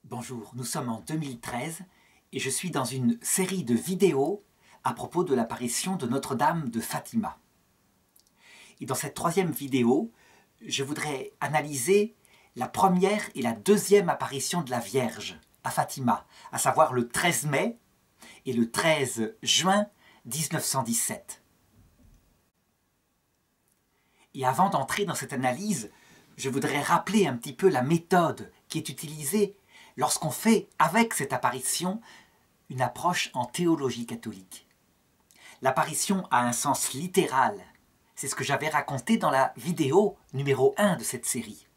Bonjour, nous sommes en 2013 et je suis dans une série de vidéos à propos de l'apparition de Notre-Dame de Fatima. Et dans cette troisième vidéo, je voudrais analyser la première et la deuxième apparition de la Vierge à Fatima, à savoir le 13 mai et le 13 juin 1917. Et avant d'entrer dans cette analyse, je voudrais rappeler un petit peu la méthode qui est utilisée lorsqu'on fait avec cette apparition une approche en théologie catholique. L'apparition a un sens littéral. C'est ce que j'avais raconté dans la vidéo numéro 1 de cette série.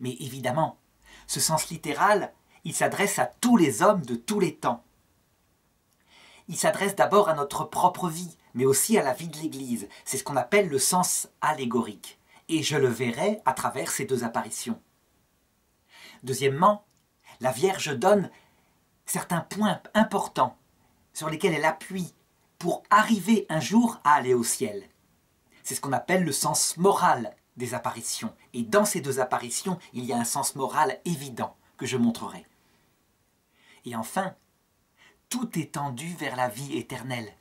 Mais évidemment, ce sens littéral, il s'adresse à tous les hommes de tous les temps. Il s'adresse d'abord à notre propre vie, mais aussi à la vie de l'Église. C'est ce qu'on appelle le sens allégorique. Et je le verrai à travers ces deux apparitions. Deuxièmement, la Vierge donne certains points importants sur lesquels elle appuie pour arriver un jour à aller au ciel. C'est ce qu'on appelle le sens moral des apparitions. Et dans ces deux apparitions, il y a un sens moral évident que je montrerai. Et enfin, tout est tendu vers la vie éternelle.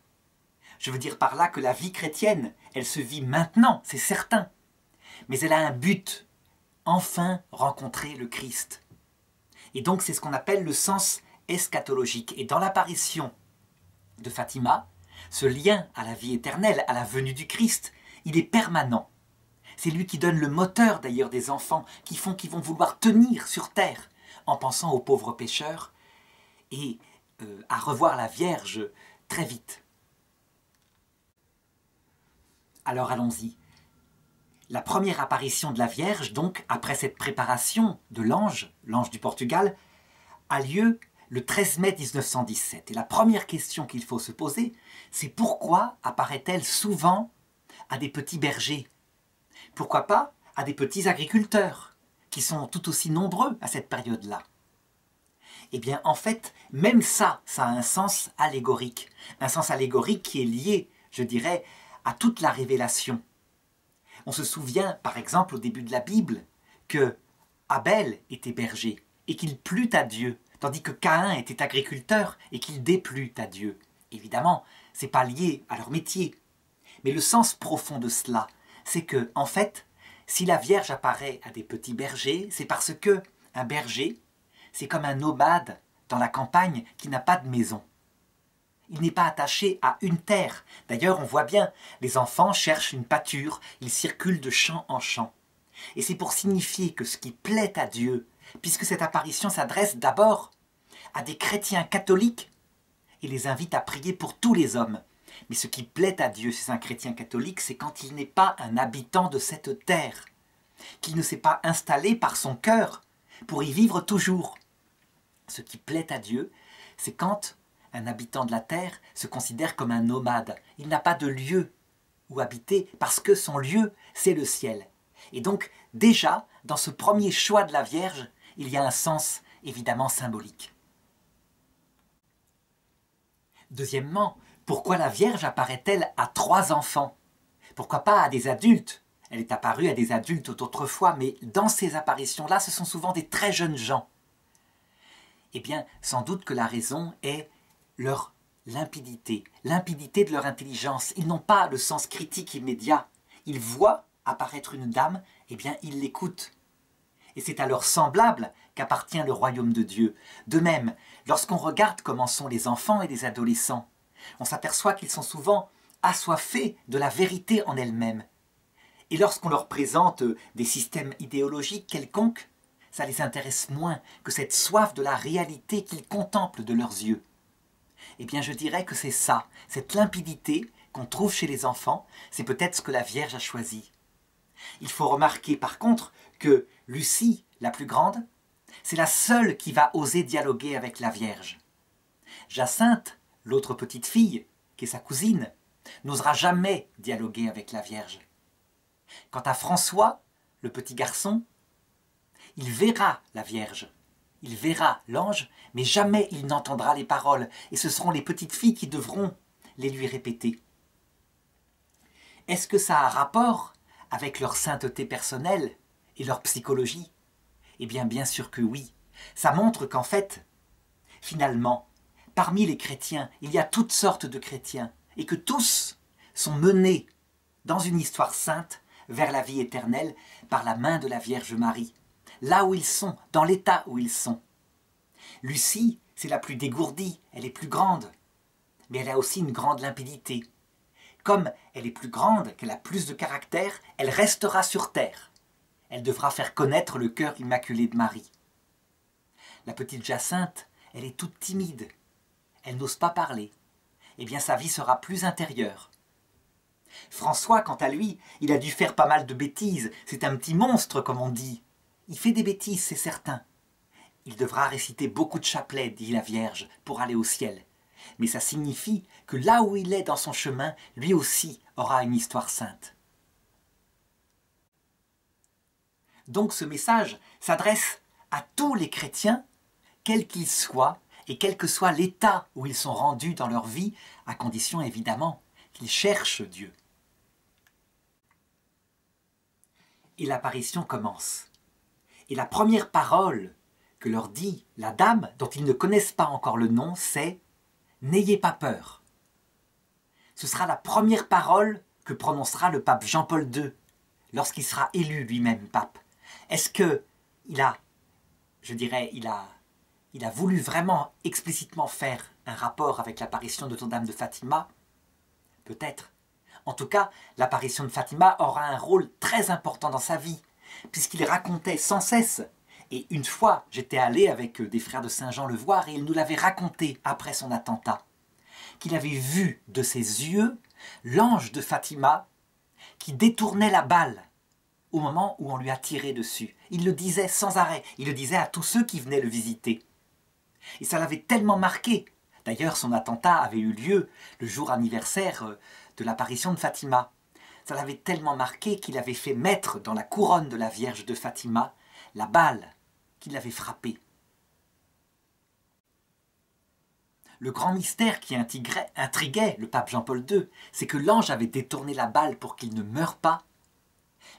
Je veux dire par là que la vie chrétienne, elle se vit maintenant, c'est certain. Mais elle a un but, enfin rencontrer le Christ. Et donc c'est ce qu'on appelle le sens eschatologique. Et dans l'apparition de Fatima, ce lien à la vie éternelle, à la venue du Christ, il est permanent. C'est lui qui donne le moteur d'ailleurs des enfants qui vont vouloir tenir sur terre en pensant aux pauvres pécheurs et à revoir la Vierge très vite. Alors allons-y. La première apparition de la Vierge, donc, après cette préparation de l'ange du Portugal, a lieu le 13 mai 1917. Et la première question qu'il faut se poser, c'est pourquoi apparaît-elle souvent à des petits bergers? Pourquoi pas à des petits agriculteurs, qui sont tout aussi nombreux à cette période-là? Eh bien, en fait, même ça a un sens allégorique. Un sens allégorique qui est lié, je dirais, à toute la révélation. On se souvient, par exemple, au début de la Bible, que Abel était berger et qu'il plut à Dieu, tandis que Caïn était agriculteur et qu'il déplut à Dieu. Évidemment, ce n'est pas lié à leur métier. Mais le sens profond de cela, c'est que, en fait, si la Vierge apparaît à des petits bergers, c'est parce que un berger, c'est comme un nomade dans la campagne qui n'a pas de maison. Il n'est pas attaché à une terre. D'ailleurs, on voit bien, les enfants cherchent une pâture, ils circulent de champ en champ. Et c'est pour signifier que ce qui plaît à Dieu, puisque cette apparition s'adresse d'abord à des chrétiens catholiques, et les invite à prier pour tous les hommes. Mais ce qui plaît à Dieu chez un chrétien catholique, c'est quand il n'est pas un habitant de cette terre, qu'il ne s'est pas installé par son cœur pour y vivre toujours. Ce qui plaît à Dieu, c'est quand un habitant de la terre se considère comme un nomade. Il n'a pas de lieu où habiter parce que son lieu, c'est le ciel. Et donc, déjà, dans ce premier choix de la Vierge, il y a un sens évidemment symbolique. Deuxièmement, pourquoi la Vierge apparaît-elle à 3 enfants? Pourquoi pas à des adultes? Elle est apparue à des adultes autrefois, mais dans ces apparitions-là, ce sont souvent des très jeunes gens. Eh bien, sans doute que la raison est leur limpidité de leur intelligence. Ils n'ont pas le sens critique immédiat. Ils voient apparaître une dame, eh bien ils l'écoutent. Et c'est à leurs semblables qu'appartient le royaume de Dieu. De même, lorsqu'on regarde comment sont les enfants et les adolescents, on s'aperçoit qu'ils sont souvent assoiffés de la vérité en elle-même. Et lorsqu'on leur présente des systèmes idéologiques quelconques, ça les intéresse moins que cette soif de la réalité qu'ils contemplent de leurs yeux. Eh bien, je dirais que c'est ça, cette limpidité qu'on trouve chez les enfants, c'est peut-être ce que la Vierge a choisi. Il faut remarquer par contre que Lucie, la plus grande, c'est la seule qui va oser dialoguer avec la Vierge. Jacinthe, l'autre petite fille, qui est sa cousine, n'osera jamais dialoguer avec la Vierge. Quant à François, le petit garçon, il verra la Vierge. Il verra l'ange, mais jamais il n'entendra les paroles, et ce seront les petites filles qui devront les lui répéter. Est-ce que ça a rapport avec leur sainteté personnelle et leur psychologie? Eh bien sûr que oui, Ça montre qu'en fait, finalement, parmi les chrétiens, il y a toutes sortes de chrétiens, et que tous sont menés dans une histoire sainte vers la vie éternelle par la main de la Vierge Marie, là où ils sont, dans l'état où ils sont. Lucie, c'est la plus dégourdie, elle est plus grande, mais elle a aussi une grande limpidité. Comme elle est plus grande, qu'elle a plus de caractère, elle restera sur terre. Elle devra faire connaître le cœur immaculé de Marie. La petite Jacinthe, elle est toute timide, elle n'ose pas parler. Eh bien, sa vie sera plus intérieure. François, quant à lui, il a dû faire pas mal de bêtises. C'est un petit monstre, comme on dit. Il fait des bêtises, c'est certain. Il devra réciter beaucoup de chapelets, dit la Vierge, pour aller au ciel. Mais ça signifie que là où il est dans son chemin, lui aussi aura une histoire sainte. Donc ce message s'adresse à tous les chrétiens, quels qu'ils soient, et quel que soit l'état où ils sont rendus dans leur vie, à condition évidemment qu'ils cherchent Dieu. Et l'apparition commence. Et la première parole que leur dit la dame, dont ils ne connaissent pas encore le nom, c'est « N'ayez pas peur ». Ce sera la première parole que prononcera le pape Jean-Paul II lorsqu'il sera élu lui-même pape. Est-ce qu'il a, il a voulu vraiment explicitement faire un rapport avec l'apparition de Notre-Dame de Fatima? Peut-être. En tout cas, l'apparition de Fatima aura un rôle très important dans sa vie, puisqu'il racontait sans cesse. Et une fois, j'étais allé avec des frères de Saint-Jean le voir, et il nous l'avait raconté après son attentat, qu'il avait vu de ses yeux l'ange de Fatima qui détournait la balle au moment où on lui a tiré dessus. Il le disait sans arrêt, il le disait à tous ceux qui venaient le visiter. Et ça l'avait tellement marqué. D'ailleurs, son attentat avait eu lieu le jour anniversaire de l'apparition de Fatima. Ça l'avait tellement marqué qu'il avait fait mettre dans la couronne de la Vierge de Fatima la balle qui l'avait frappé. Le grand mystère qui intriguait le pape Jean-Paul II, c'est que l'ange avait détourné la balle pour qu'il ne meure pas,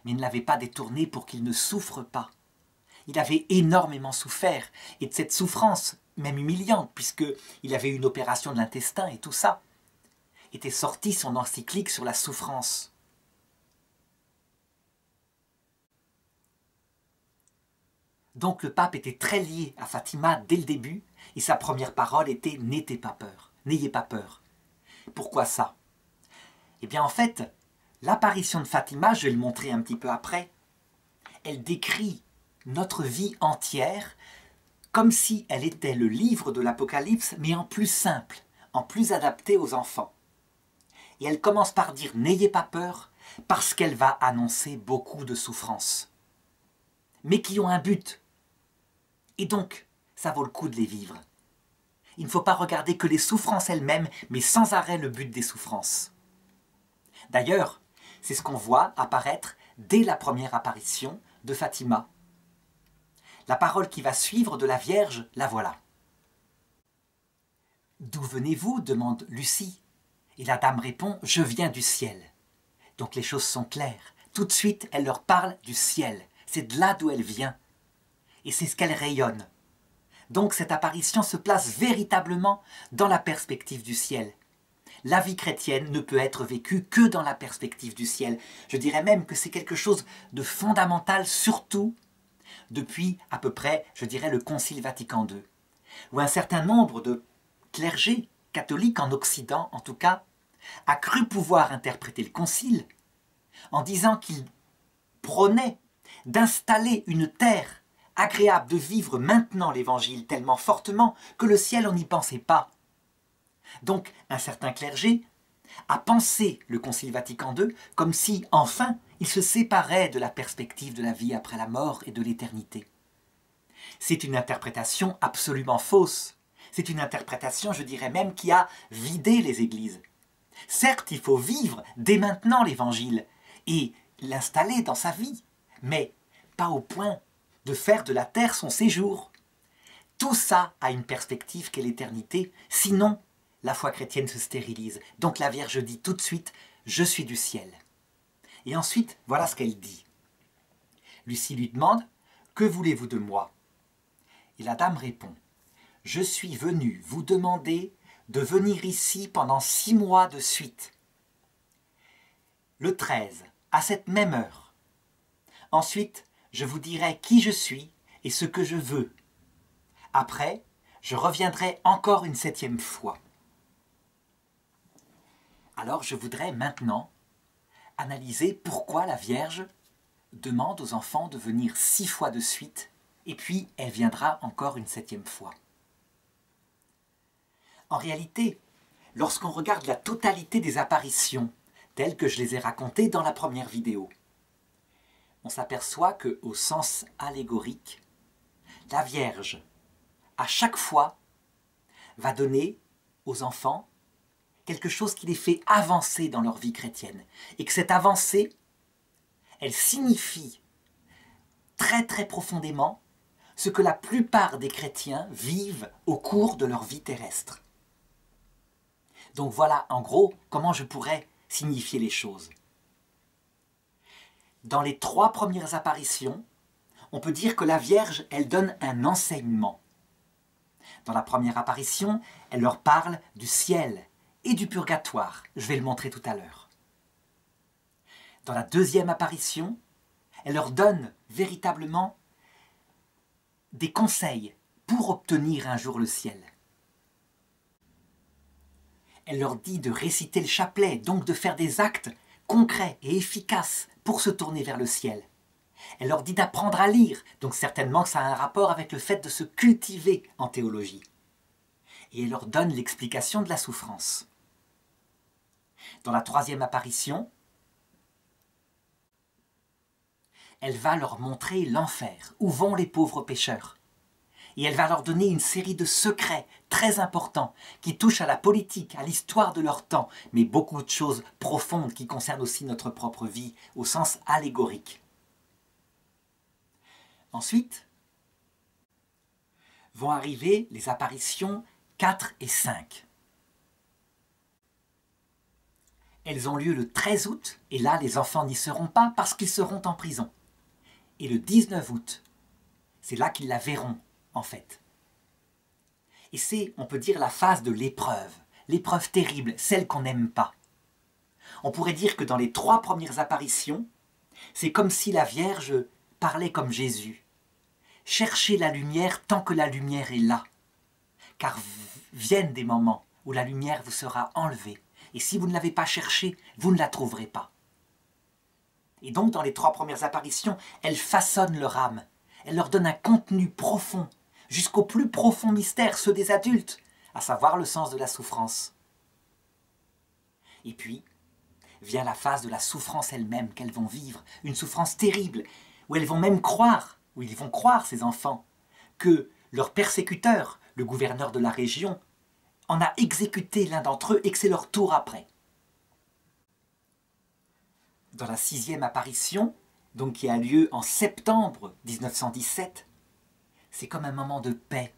mais il ne l'avait pas détournée pour qu'il ne souffre pas. Il avait énormément souffert, et de cette souffrance, même humiliante, puisqu'il avait eu une opération de l'intestin et tout ça, était sorti son encyclique sur la souffrance. Donc le pape était très lié à Fatima dès le début, et sa première parole était « N'ayez pas peur, n'ayez pas peur ». Pourquoi ça? Eh bien en fait, l'apparition de Fatima, je vais le montrer un petit peu après, elle décrit notre vie entière comme si elle était le livre de l'Apocalypse, mais en plus simple, en plus adapté aux enfants. Et elle commence par dire « N'ayez pas peur » parce qu'elle va annoncer beaucoup de souffrances, mais qui ont un but. Et donc, ça vaut le coup de les vivre. Il ne faut pas regarder que les souffrances elles-mêmes, mais sans arrêt le but des souffrances. D'ailleurs, c'est ce qu'on voit apparaître dès la première apparition de Fatima. La parole qui va suivre de la Vierge, la voilà. « D'où venez-vous » demande Lucie. Et la dame répond « Je viens du ciel ». Donc les choses sont claires. Tout de suite, elle leur parle du ciel. C'est de là d'où elle vient. Et c'est ce qu'elle rayonne. Donc cette apparition se place véritablement dans la perspective du ciel. La vie chrétienne ne peut être vécue que dans la perspective du ciel. Je dirais même que c'est quelque chose de fondamental, surtout depuis à peu près, je dirais, le Concile Vatican II, où un certain nombre de clergés catholiques en Occident, en tout cas, a cru pouvoir interpréter le Concile en disant qu'il prônait d'installer une terre agréable de vivre maintenant l'Évangile tellement fortement que le ciel, on n'y pensait pas. Donc, un certain clergé a pensé le Concile Vatican II comme si, enfin, il se séparait de la perspective de la vie après la mort et de l'éternité. C'est une interprétation absolument fausse. C'est une interprétation, je dirais même, qui a vidé les églises. Certes, il faut vivre dès maintenant l'Évangile et l'installer dans sa vie, mais pas au point de faire de la terre son séjour. Tout ça a une perspective qu'est l'éternité, sinon la foi chrétienne se stérilise. Donc la Vierge dit tout de suite « Je suis du ciel ». Et ensuite, voilà ce qu'elle dit. Lucie lui demande « Que voulez-vous de moi ?» Et la dame répond: « Je suis venue vous demander de venir ici pendant 6 mois de suite. Le 13, à cette même heure. Ensuite, je vous dirai qui je suis et ce que je veux. Après, je reviendrai encore une 7e fois. » Alors je voudrais maintenant analyser pourquoi la Vierge demande aux enfants de venir 6 fois de suite, et puis elle viendra encore une 7e fois. En réalité, lorsqu'on regarde la totalité des apparitions, telles que je les ai racontées dans la première vidéo, on s'aperçoit qu'au sens allégorique, la Vierge, à chaque fois, va donner aux enfants quelque chose qui les fait avancer dans leur vie chrétienne. Et que cette avancée, elle signifie très très profondément ce que la plupart des chrétiens vivent au cours de leur vie terrestre. Donc voilà, en gros, comment je pourrais signifier les choses. Dans les 3 premières apparitions, on peut dire que la Vierge, elle donne un enseignement. Dans la première apparition, elle leur parle du ciel et du purgatoire. Je vais le montrer tout à l'heure. Dans la 2e apparition, elle leur donne véritablement des conseils pour obtenir un jour le ciel. Elle leur dit de réciter le chapelet, donc de faire des actes concrets et efficaces pour se tourner vers le ciel. Elle leur dit d'apprendre à lire, donc certainement que ça a un rapport avec le fait de se cultiver en théologie. Et elle leur donne l'explication de la souffrance. Dans la 3e apparition, elle va leur montrer l'enfer, où vont les pauvres pécheurs. Et elle va leur donner une série de secrets très importants qui touchent à la politique, à l'histoire de leur temps, mais beaucoup de choses profondes qui concernent aussi notre propre vie au sens allégorique. Ensuite, vont arriver les apparitions 4 et 5. Elles ont lieu le 13 août, et là les enfants n'y seront pas parce qu'ils seront en prison. Et le 19 août, c'est là qu'ils la verront, en fait. Et c'est, on peut dire, la phase de l'épreuve terrible, celle qu'on n'aime pas. On pourrait dire que dans les 3 premières apparitions, c'est comme si la Vierge parlait comme Jésus. Cherchez la lumière tant que la lumière est là, car viennent des moments où la lumière vous sera enlevée, et si vous ne l'avez pas cherchée, vous ne la trouverez pas. Et donc, dans les 3 premières apparitions, elle façonne leur âme, elle leur donne un contenu profond, jusqu'au plus profond mystère, ceux des adultes, à savoir le sens de la souffrance. Et puis, vient la phase de la souffrance elle-même qu'elles vont vivre, une souffrance terrible, où elles vont même croire, où ils vont croire, ces enfants, que leur persécuteur, le gouverneur de la région, en a exécuté l'un d'entre eux et que c'est leur tour après. Dans la 6e apparition, donc qui a lieu en septembre 1917, c'est comme un moment de paix.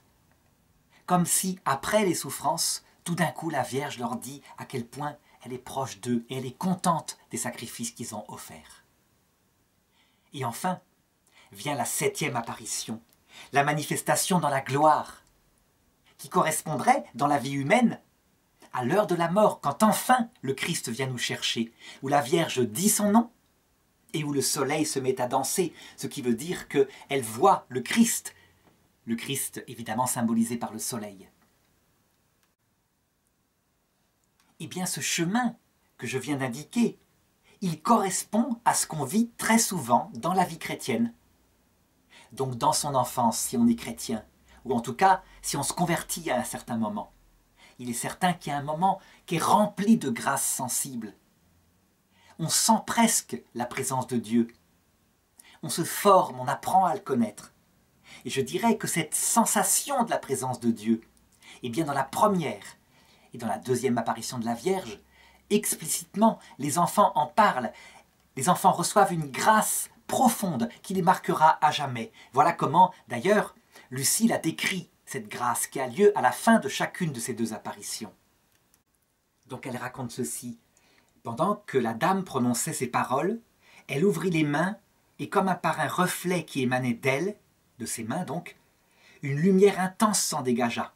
Comme si, après les souffrances, tout d'un coup la Vierge leur dit à quel point elle est proche d'eux et elle est contente des sacrifices qu'ils ont offerts. Et enfin, vient la 7e apparition, la manifestation dans la gloire, qui correspondrait, dans la vie humaine, à l'heure de la mort, quand enfin le Christ vient nous chercher, où la Vierge dit son nom, et où le soleil se met à danser, ce qui veut dire qu'elle voit le Christ évidemment symbolisé par le soleil. Eh bien ce chemin que je viens d'indiquer, il correspond à ce qu'on vit très souvent dans la vie chrétienne. Donc dans son enfance, si on est chrétien, ou en tout cas si on se convertit à un certain moment, il est certain qu'il y a un moment qui est rempli de grâces sensibles. On sent presque la présence de Dieu. On se forme, on apprend à le connaître. Et je dirais que cette sensation de la présence de Dieu, eh bien dans la première et dans la 2e apparition de la Vierge, explicitement, les enfants en parlent. Les enfants reçoivent une grâce profonde qui les marquera à jamais. Voilà comment, d'ailleurs, Lucie l'a décrit, cette grâce qui a lieu à la fin de chacune de ces 2 apparitions. Donc elle raconte ceci. Pendant que la dame prononçait ces paroles, elle ouvrit les mains et comme par un reflet qui émanait d'elle, de ses mains donc, une lumière intense s'en dégagea.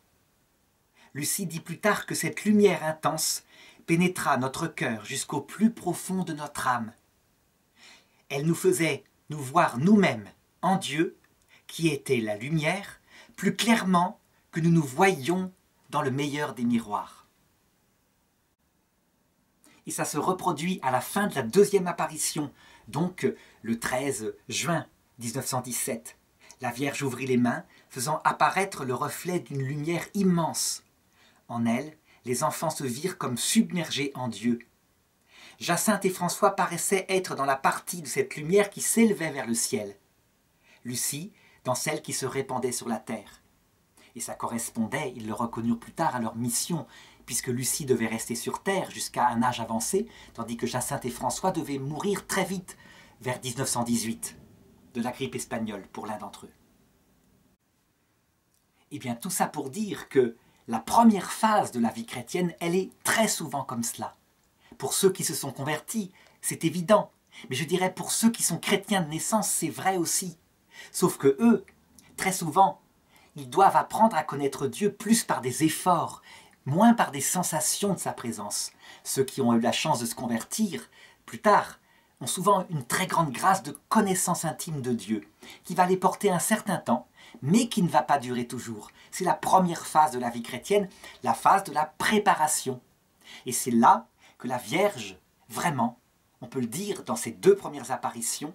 Lucie dit plus tard que cette lumière intense pénétra notre cœur jusqu'au plus profond de notre âme. Elle nous faisait nous voir nous-mêmes en Dieu, qui était la lumière, plus clairement que nous nous voyions dans le meilleur des miroirs. Et ça se reproduit à la fin de la deuxième apparition, donc le 13 juin 1917. La Vierge ouvrit les mains, faisant apparaître le reflet d'une lumière immense. En elle, les enfants se virent comme submergés en Dieu. Jacinthe et François paraissaient être dans la partie de cette lumière qui s'élevait vers le ciel. Lucie, dans celle qui se répandait sur la terre. Et ça correspondait, ils le reconnurent plus tard, à leur mission, puisque Lucie devait rester sur terre jusqu'à un âge avancé, tandis que Jacinthe et François devaient mourir très vite, vers 1918, de la grippe espagnole pour l'un d'entre eux. Et bien tout ça pour dire que la première phase de la vie chrétienne, elle est très souvent comme cela. Pour ceux qui se sont convertis, c'est évident, mais je dirais pour ceux qui sont chrétiens de naissance, c'est vrai aussi. Sauf que eux, très souvent, ils doivent apprendre à connaître Dieu plus par des efforts, moins par des sensations de sa présence. Ceux qui ont eu la chance de se convertir, plus tard, ont souvent une très grande grâce de connaissance intime de Dieu, qui va les porter un certain temps, mais qui ne va pas durer toujours. C'est la première phase de la vie chrétienne, la phase de la préparation. Et c'est là que la Vierge, vraiment, on peut le dire dans ces deux premières apparitions,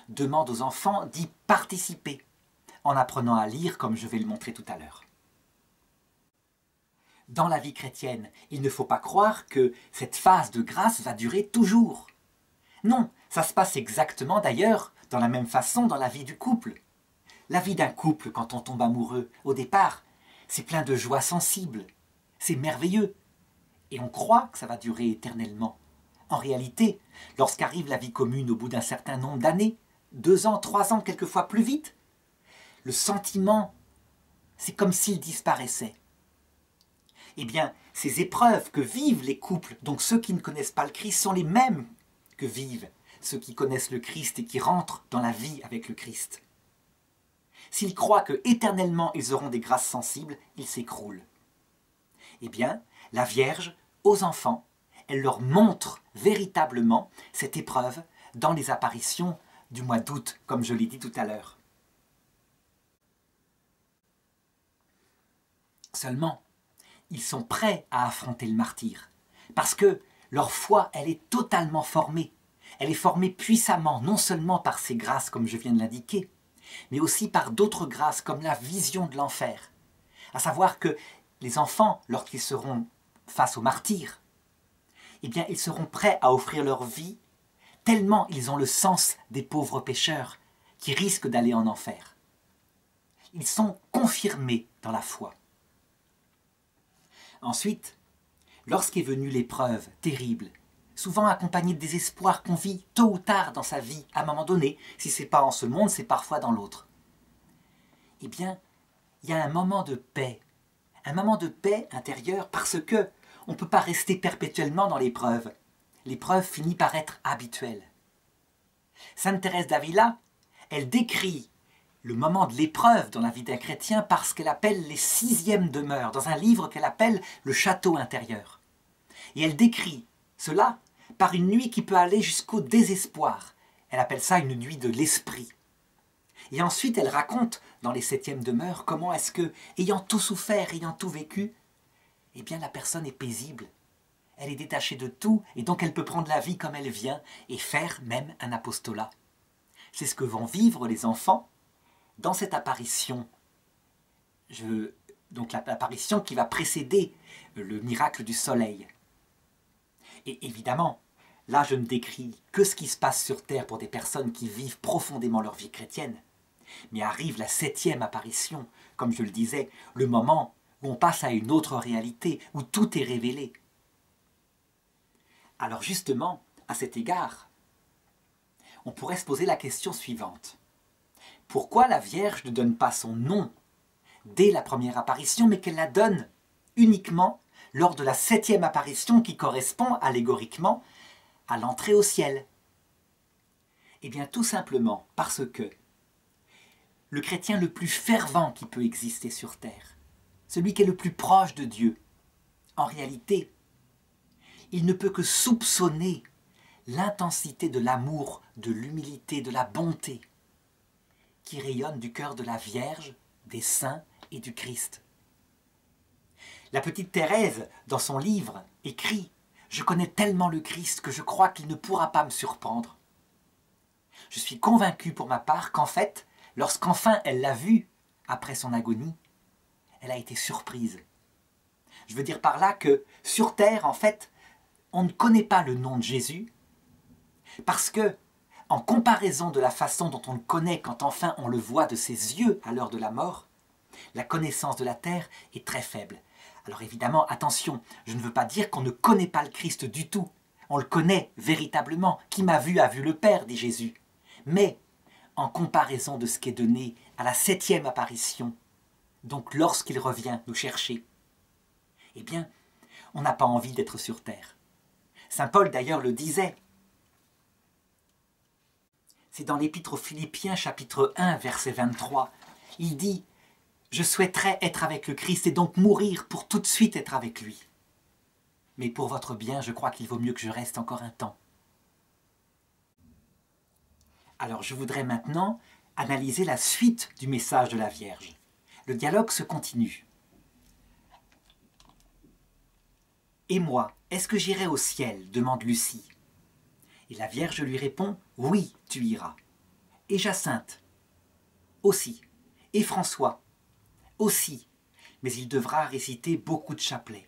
demande aux enfants d'y participer, en apprenant à lire comme je vais le montrer tout à l'heure. Dans la vie chrétienne, il ne faut pas croire que cette phase de grâce va durer toujours. Non, ça se passe exactement d'ailleurs dans la même façon dans la vie du couple. La vie d'un couple, quand on tombe amoureux, au départ, c'est plein de joie sensible, c'est merveilleux. Et on croit que ça va durer éternellement. En réalité, lorsqu'arrive la vie commune au bout d'un certain nombre d'années, 2 ans, 3 ans, quelquefois plus vite, le sentiment, c'est comme s'il disparaissait. Eh bien, ces épreuves que vivent les couples, donc ceux qui ne connaissent pas le Christ, sont les mêmes que vivent ceux qui connaissent le Christ et qui rentrent dans la vie avec le Christ. S'ils croient que éternellement ils auront des grâces sensibles, ils s'écroulent. Eh bien, la Vierge, aux enfants, elle leur montre véritablement cette épreuve dans les apparitions du mois d'août, comme je l'ai dit tout à l'heure. Seulement, ils sont prêts à affronter le martyre, parce que leur foi, elle est totalement formée. Elle est formée puissamment, non seulement par ces grâces, comme je viens de l'indiquer, mais aussi par d'autres grâces, comme la vision de l'enfer. À savoir que les enfants, lorsqu'ils seront face au martyr, eh bien, ils seront prêts à offrir leur vie, tellement ils ont le sens des pauvres pécheurs qui risquent d'aller en enfer. Ils sont confirmés dans la foi. Ensuite, lorsqu'est venue l'épreuve terrible, souvent accompagnée de désespoir qu'on vit tôt ou tard dans sa vie, à un moment donné, si ce n'est pas en ce monde, c'est parfois dans l'autre, eh bien, il y a un moment de paix intérieure, parce que on ne peut pas rester perpétuellement dans l'épreuve. L'épreuve finit par être habituelle. Sainte Thérèse d'Avila, elle décrit le moment de l'épreuve dans la vie d'un chrétien parce qu'elle appelle les 6e demeures, dans un livre qu'elle appelle le château intérieur. Et elle décrit cela par une nuit qui peut aller jusqu'au désespoir. Elle appelle ça une nuit de l'esprit. Et ensuite, elle raconte dans les 7e demeures comment est-ce que, ayant tout souffert, ayant tout vécu, eh bien la personne est paisible. Elle est détachée de tout et donc elle peut prendre la vie comme elle vient et faire même un apostolat. C'est ce que vont vivre les enfants dans cette apparition. Donc l'apparition qui va précéder le miracle du soleil. Et évidemment, là je ne décris que ce qui se passe sur terre pour des personnes qui vivent profondément leur vie chrétienne. Mais arrive la 7e apparition, comme je le disais, le moment où on passe à une autre réalité, où tout est révélé. Alors justement, à cet égard, on pourrait se poser la question suivante. Pourquoi la Vierge ne donne pas son nom dès la première apparition, mais qu'elle la donne uniquement lors de la 7e apparition qui correspond allégoriquement à l'entrée au ciel? Eh bien tout simplement parce que le chrétien le plus fervent qui peut exister sur terre, celui qui est le plus proche de Dieu. En réalité, il ne peut que soupçonner l'intensité de l'amour, de l'humilité, de la bonté qui rayonne du cœur de la Vierge, des saints et du Christ. La petite Thérèse, dans son livre, écrit « Je connais tellement le Christ que je crois qu'il ne pourra pas me surprendre. Je suis convaincue pour ma part qu'en fait, lorsqu'enfin elle l'a vu après son agonie, elle a été surprise. Je veux dire par là que sur terre, en fait, on ne connaît pas le nom de Jésus parce que, en comparaison de la façon dont on le connaît quand enfin on le voit de ses yeux à l'heure de la mort, la connaissance de la terre est très faible. Alors évidemment, attention, je ne veux pas dire qu'on ne connaît pas le Christ du tout. On le connaît véritablement. Qui m'a vu a vu le Père, dit Jésus. Mais, en comparaison de ce qui est donné à la 7e apparition, donc lorsqu'il revient nous chercher, eh bien, on n'a pas envie d'être sur terre. Saint Paul d'ailleurs le disait. C'est dans l'Épître aux Philippiens, chapitre 1, verset 23. Il dit « Je souhaiterais être avec le Christ et donc mourir pour tout de suite être avec lui. Mais pour votre bien, je crois qu'il vaut mieux que je reste encore un temps. » Alors je voudrais maintenant analyser la suite du message de la Vierge. Le dialogue se continue. « Et moi, est-ce que j'irai au ciel ?» demande Lucie. Et la Vierge lui répond « Oui, tu iras. » Et Jacinthe aussi. Et François aussi. Mais il devra réciter beaucoup de chapelets.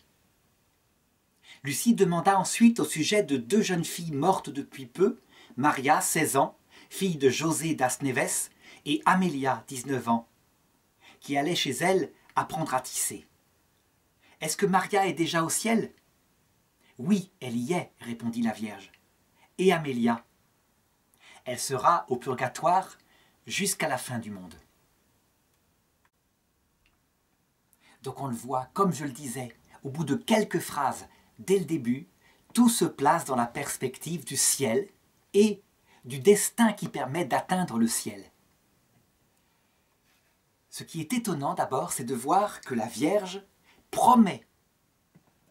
Lucie demanda ensuite au sujet de 2 jeunes filles mortes depuis peu, Maria, 16 ans, fille de José d'Asneves, et Amélia, 19 ans, qui allaient chez elle apprendre à tisser. « Est-ce que Maria est déjà au ciel ?»« Oui, elle y est, répondit la Vierge. Et Amélia, elle sera au purgatoire jusqu'à la fin du monde. » Donc on le voit, comme je le disais, au bout de quelques phrases, dès le début, tout se place dans la perspective du ciel et du destin qui permet d'atteindre le ciel. Ce qui est étonnant d'abord, c'est de voir que la Vierge promet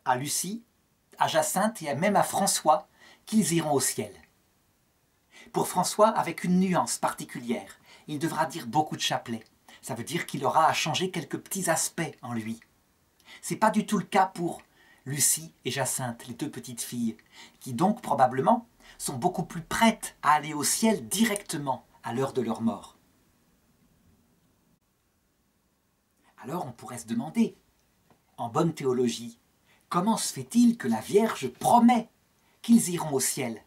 à Lucie, à Jacinthe et même à François qu'ils iront au ciel. Pour François, avec une nuance particulière, il devra dire beaucoup de chapelets. Ça veut dire qu'il aura à changer quelques petits aspects en lui. Ce n'est pas du tout le cas pour Lucie et Jacinthe, les 2 petites filles, qui donc probablement sont beaucoup plus prêtes à aller au ciel directement à l'heure de leur mort. Alors on pourrait se demander, en bonne théologie, comment se fait-il que la Vierge promet qu'ils iront au ciel,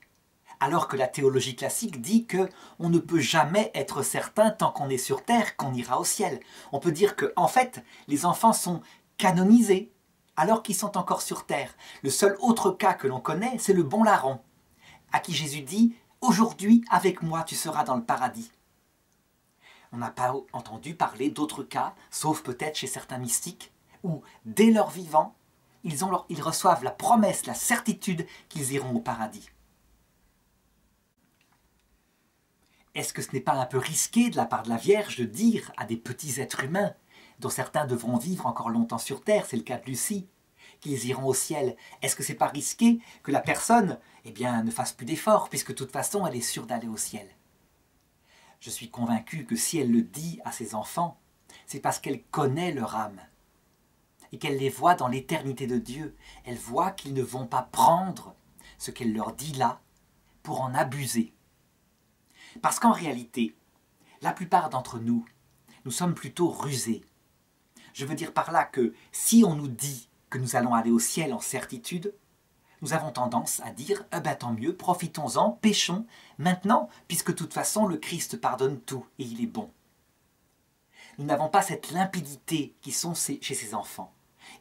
alors que la théologie classique dit qu'on ne peut jamais être certain tant qu'on est sur terre qu'on ira au ciel. On peut dire qu'en fait, les enfants sont canonisés alors qu'ils sont encore sur terre. Le seul autre cas que l'on connaît, c'est le bon larron, à qui Jésus dit « Aujourd'hui, avec moi, tu seras dans le paradis ». On n'a pas entendu parler d'autres cas, sauf peut-être chez certains mystiques, où, dès leur vivant, ils reçoivent la promesse, la certitude qu'ils iront au paradis. Est-ce que ce n'est pas un peu risqué de la part de la Vierge de dire à des petits êtres humains, dont certains devront vivre encore longtemps sur terre, c'est le cas de Lucie, qu'ils iront au ciel? Est-ce que c'est pas risqué que la personne ne fasse plus d'efforts, puisque de toute façon elle est sûre d'aller au ciel? Je suis convaincu que si elle le dit à ses enfants, c'est parce qu'elle connaît leur âme et qu'elle les voit dans l'éternité de Dieu. Elle voit qu'ils ne vont pas prendre ce qu'elle leur dit là pour en abuser. Parce qu'en réalité, la plupart d'entre nous, nous sommes plutôt rusés. Je veux dire par là que si on nous dit que nous allons aller au ciel en certitude, nous avons tendance à dire « tant mieux, profitons-en, péchons maintenant, puisque de toute façon le Christ pardonne tout et il est bon. » Nous n'avons pas cette limpidité qui sont chez ses enfants.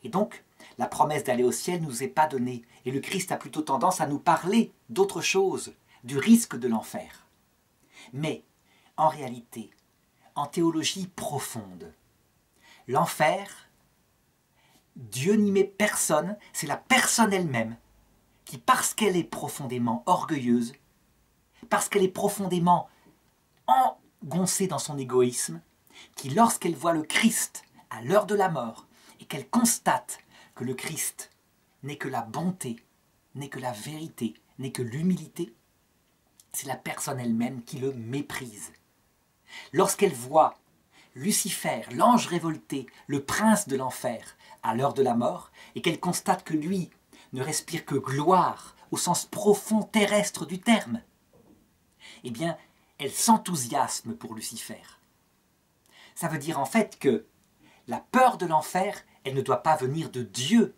Et donc, la promesse d'aller au ciel ne nous est pas donnée. Et le Christ a plutôt tendance à nous parler d'autre chose, du risque de l'enfer. Mais, en réalité, en théologie profonde, l'enfer, Dieu n'y met personne, c'est la personne elle-même qui, parce qu'elle est profondément orgueilleuse, parce qu'elle est profondément engoncée dans son égoïsme, qui, lorsqu'elle voit le Christ à l'heure de la mort, et qu'elle constate que le Christ n'est que la bonté, n'est que la vérité, n'est que l'humilité, c'est la personne elle-même qui le méprise. Lorsqu'elle voit Lucifer, l'ange révolté, le prince de l'enfer, à l'heure de la mort, et qu'elle constate que lui ne respire que gloire au sens profond terrestre du terme, eh bien, elle s'enthousiasme pour Lucifer. Ça veut dire en fait que la peur de l'enfer, elle ne doit pas venir de Dieu,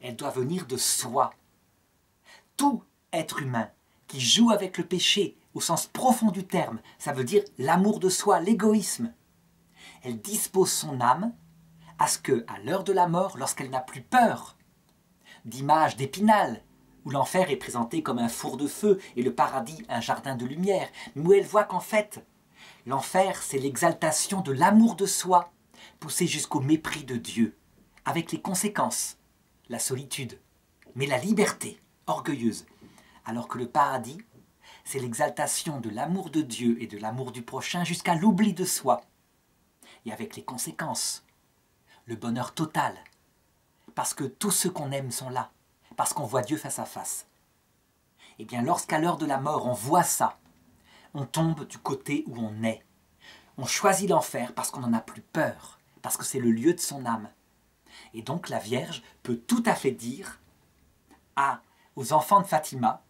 elle doit venir de soi. Tout être humain qui joue avec le péché au sens profond du terme, ça veut dire l'amour de soi, l'égoïsme. Elle dispose son âme à ce que, à l'heure de la mort, lorsqu'elle n'a plus peur d'images d'Épinal, où l'enfer est présenté comme un four de feu et le paradis un jardin de lumière, mais où elle voit qu'en fait, l'enfer c'est l'exaltation de l'amour de soi, poussé jusqu'au mépris de Dieu, avec les conséquences, la solitude, mais la liberté orgueilleuse, alors que le paradis, c'est l'exaltation de l'amour de Dieu et de l'amour du prochain jusqu'à l'oubli de soi, et avec les conséquences, le bonheur total, parce que tous ceux qu'on aime sont là, parce qu'on voit Dieu face à face. Et bien lorsqu'à l'heure de la mort on voit ça, on tombe du côté où on est. On choisit l'enfer parce qu'on n'en a plus peur, parce que c'est le lieu de son âme. Et donc la Vierge peut tout à fait dire aux enfants de Fatima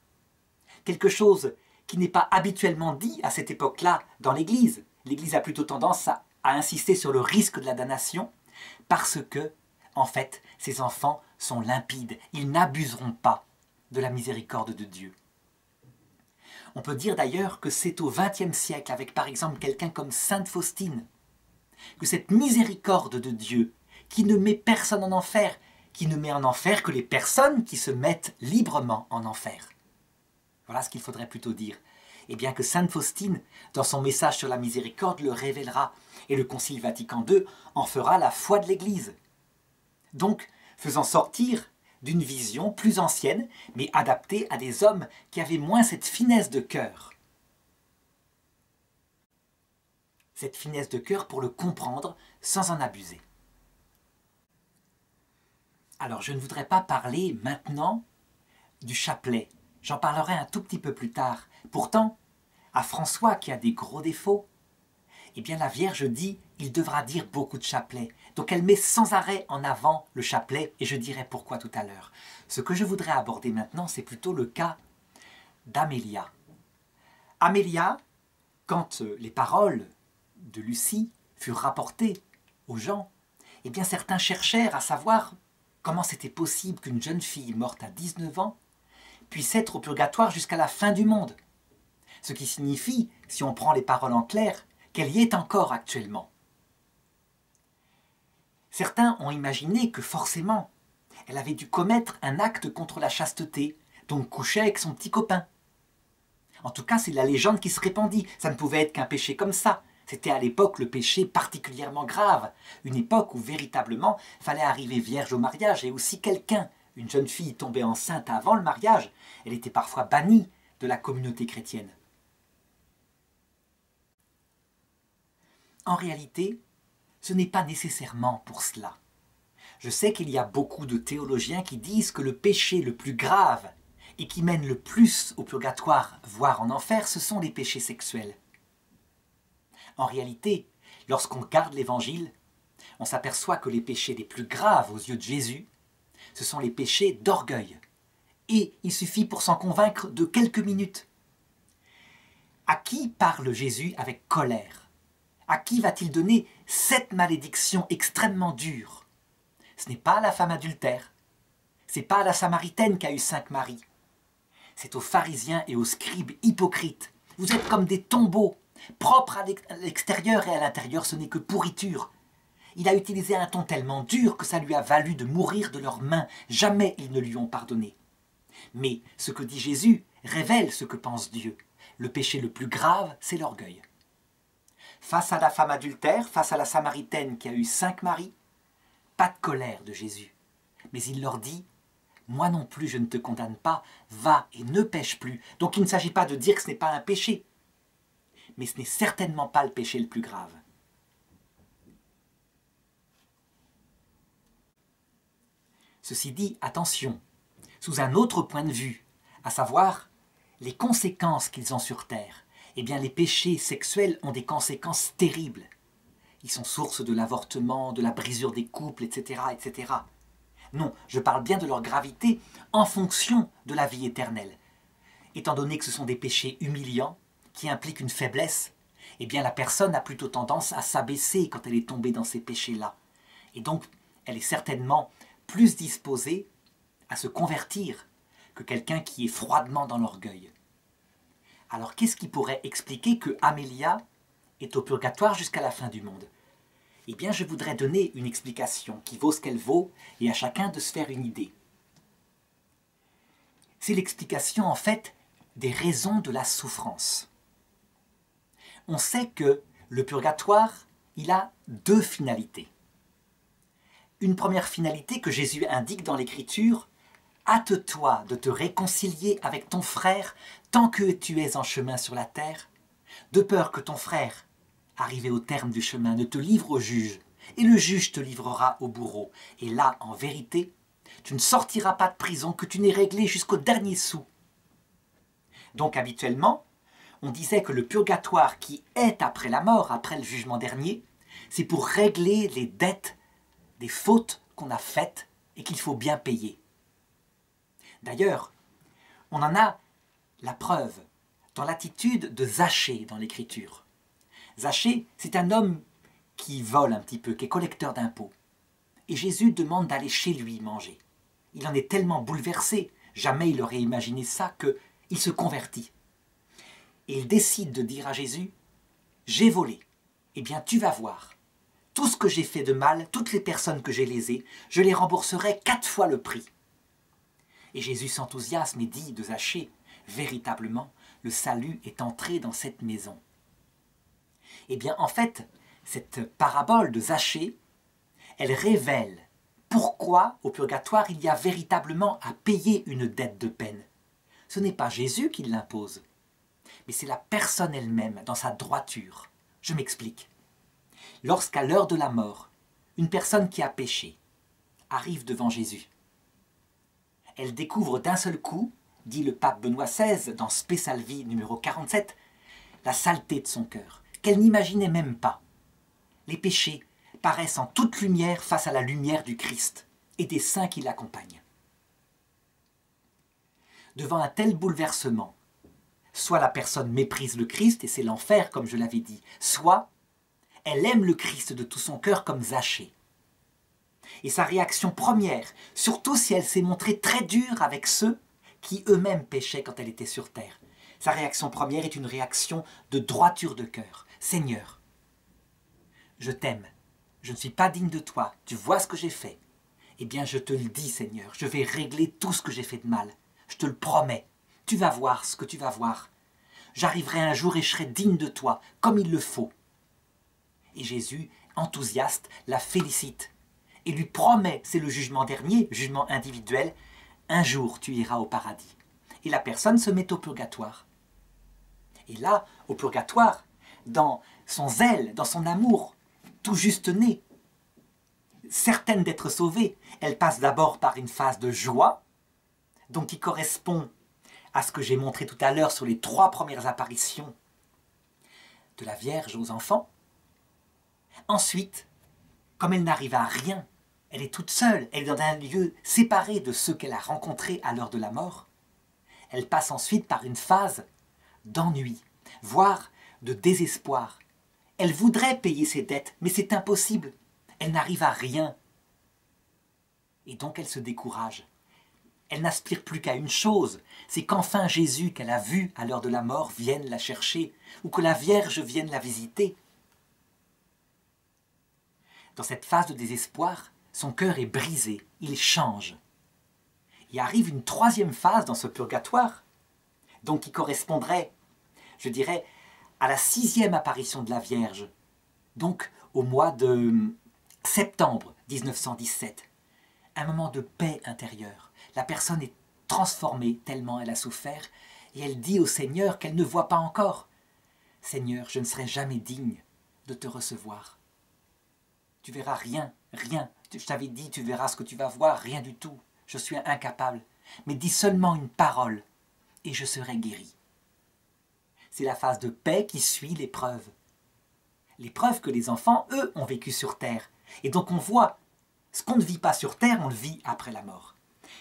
quelque chose qui n'est pas habituellement dit à cette époque-là dans l'Église. L'Église a plutôt tendance à insister sur le risque de la damnation parce que, en fait, ces enfants sont limpides. Ils n'abuseront pas de la miséricorde de Dieu. On peut dire d'ailleurs que c'est au XXe siècle, avec par exemple quelqu'un comme Sainte Faustine, que cette miséricorde de Dieu, qui ne met personne en enfer, qui ne met en enfer que les personnes qui se mettent librement en enfer. Voilà ce qu'il faudrait plutôt dire. Et bien que Sainte Faustine, dans son message sur la miséricorde, le révélera, et le Concile Vatican II en fera la foi de l'Église. Donc, faisant sortir d'une vision plus ancienne, mais adaptée à des hommes qui avaient moins cette finesse de cœur. Cette finesse de cœur pour le comprendre sans en abuser. Alors, je ne voudrais pas parler maintenant du chapelet. J'en parlerai un tout petit peu plus tard. Pourtant, à François qui a des gros défauts, eh bien la Vierge dit il devra dire beaucoup de chapelets. Donc elle met sans arrêt en avant le chapelet et je dirai pourquoi tout à l'heure. Ce que je voudrais aborder maintenant, c'est plutôt le cas d'Amélia. Amélia, quand les paroles de Lucie furent rapportées aux gens, eh bien certains cherchèrent à savoir comment c'était possible qu'une jeune fille morte à 19 ans puisse être au purgatoire jusqu'à la fin du monde. Ce qui signifie, si on prend les paroles en clair, qu'elle y est encore actuellement. Certains ont imaginé que forcément, elle avait dû commettre un acte contre la chasteté, donc coucher avec son petit copain. En tout cas, c'est la légende qui se répandit. Ça ne pouvait être qu'un péché comme ça. C'était à l'époque le péché particulièrement grave. Une époque où véritablement, fallait arriver vierge au mariage. Et aussi quelqu'un, une jeune fille tombée enceinte avant le mariage, elle était parfois bannie de la communauté chrétienne. En réalité, ce n'est pas nécessairement pour cela. Je sais qu'il y a beaucoup de théologiens qui disent que le péché le plus grave et qui mène le plus au purgatoire, voire en enfer, ce sont les péchés sexuels. En réalité, lorsqu'on regarde l'Évangile, on s'aperçoit que les péchés les plus graves aux yeux de Jésus, ce sont les péchés d'orgueil. Et il suffit pour s'en convaincre de quelques minutes. À qui parle Jésus avec colère ? À qui va-t-il donner cette malédiction extrêmement dure ? Ce n'est pas à la femme adultère. Ce n'est pas à la Samaritaine qui a eu 5 maris. C'est aux pharisiens et aux scribes hypocrites. Vous êtes comme des tombeaux, propres à l'extérieur et à l'intérieur, ce n'est que pourriture. Il a utilisé un ton tellement dur que ça lui a valu de mourir de leurs mains. Jamais ils ne lui ont pardonné. Mais ce que dit Jésus révèle ce que pense Dieu. Le péché le plus grave, c'est l'orgueil. Face à la femme adultère, face à la Samaritaine qui a eu 5 maris, pas de colère de Jésus. Mais il leur dit, moi non plus je ne te condamne pas, va et ne pêche plus. Donc il ne s'agit pas de dire que ce n'est pas un péché. Mais ce n'est certainement pas le péché le plus grave. Ceci dit, attention, sous un autre point de vue, à savoir les conséquences qu'ils ont sur terre. Eh bien, les péchés sexuels ont des conséquences terribles. Ils sont source de l'avortement, de la brisure des couples, etc., etc. Non, je parle bien de leur gravité en fonction de la vie éternelle. Étant donné que ce sont des péchés humiliants, qui impliquent une faiblesse, eh bien la personne a plutôt tendance à s'abaisser quand elle est tombée dans ces péchés-là. Et donc, elle est certainement plus disposée à se convertir que quelqu'un qui est froidement dans l'orgueil. Alors, qu'est-ce qui pourrait expliquer que Amélia est au purgatoire jusqu'à la fin du monde? Eh bien, je voudrais donner une explication qui vaut ce qu'elle vaut et à chacun de se faire une idée. C'est l'explication, en fait, des raisons de la souffrance. On sait que le purgatoire, il a deux finalités. Une première finalité que Jésus indique dans l'Écriture, « Hâte-toi de te réconcilier avec ton frère tant que tu es en chemin sur la terre, de peur que ton frère, arrivé au terme du chemin, ne te livre au juge, et le juge te livrera au bourreau. Et là, en vérité, tu ne sortiras pas de prison que tu n'aies réglé jusqu'au dernier sou. » Donc habituellement, on disait que le purgatoire qui est après la mort, après le jugement dernier, c'est pour régler les dettes des fautes qu'on a faites et qu'il faut bien payer. D'ailleurs, on en a la preuve dans l'attitude de Zachée dans l'Écriture. Zachée, c'est un homme qui vole un petit peu, qui est collecteur d'impôts. Et Jésus demande d'aller chez lui manger. Il en est tellement bouleversé, jamais il aurait imaginé ça, qu'il se convertit. Et il décide de dire à Jésus, « J'ai volé, eh bien tu vas voir. Tout ce que j'ai fait de mal, toutes les personnes que j'ai lésées, je les rembourserai 4 fois le prix. » Et Jésus s'enthousiasme et dit de Zachée, « Véritablement, le salut est entré dans cette maison. » Eh bien, en fait, cette parabole de Zachée, elle révèle pourquoi, au purgatoire, il y a véritablement à payer une dette de peine. Ce n'est pas Jésus qui l'impose, mais c'est la personne elle-même, dans sa droiture. Je m'explique. Lorsqu'à l'heure de la mort, une personne qui a péché arrive devant Jésus, elle découvre d'un seul coup, dit le pape Benoît XVI dans Spe Salvi numéro 47, la saleté de son cœur, qu'elle n'imaginait même pas. Les péchés paraissent en toute lumière face à la lumière du Christ et des saints qui l'accompagnent. Devant un tel bouleversement, soit la personne méprise le Christ, et c'est l'enfer comme je l'avais dit, soit elle aime le Christ de tout son cœur comme Zachée. Et sa réaction première, surtout si elle s'est montrée très dure avec ceux qui eux-mêmes péchaient quand elle était sur terre, sa réaction première est une réaction de droiture de cœur. « Seigneur, je t'aime, je ne suis pas digne de toi, tu vois ce que j'ai fait. Eh bien je te le dis Seigneur, je vais régler tout ce que j'ai fait de mal, je te le promets, tu vas voir ce que tu vas voir. J'arriverai un jour et je serai digne de toi, comme il le faut. » Et Jésus, enthousiaste, la félicite et lui promet, c'est le jugement dernier, jugement individuel, un jour tu iras au paradis. Et la personne se met au purgatoire. Et là, au purgatoire, dans son zèle, dans son amour, tout juste né, certaine d'être sauvée, elle passe d'abord par une phase de joie, donc qui correspond à ce que j'ai montré tout à l'heure sur les 3 premières apparitions de la Vierge aux enfants. Ensuite, comme elle n'arrive à rien, elle est toute seule, elle est dans un lieu séparé de ceux qu'elle a rencontrés à l'heure de la mort. Elle passe ensuite par une phase d'ennui, voire de désespoir. Elle voudrait payer ses dettes, mais c'est impossible. Elle n'arrive à rien. Et donc elle se décourage. Elle n'aspire plus qu'à une chose, c'est qu'enfin Jésus, qu'elle a vu à l'heure de la mort, vienne la chercher, ou que la Vierge vienne la visiter. Dans cette phase de désespoir, son cœur est brisé, il change. Il arrive une 3e phase dans ce purgatoire, donc qui correspondrait, je dirais, à la 6e apparition de la Vierge, donc au mois de septembre 1917. Un moment de paix intérieure. La personne est transformée tellement elle a souffert, et elle dit au Seigneur qu'elle ne voit pas encore. « Seigneur, je ne serai jamais digne de te recevoir. Tu verras rien, rien Je t'avais dit, tu verras ce que tu vas voir, rien du tout. Je suis incapable. Mais dis seulement une parole et je serai guéri. C'est la phase de paix qui suit l'épreuve. L'épreuve que les enfants, eux, ont vécue sur Terre. Et donc on voit, ce qu'on ne vit pas sur Terre, on le vit après la mort.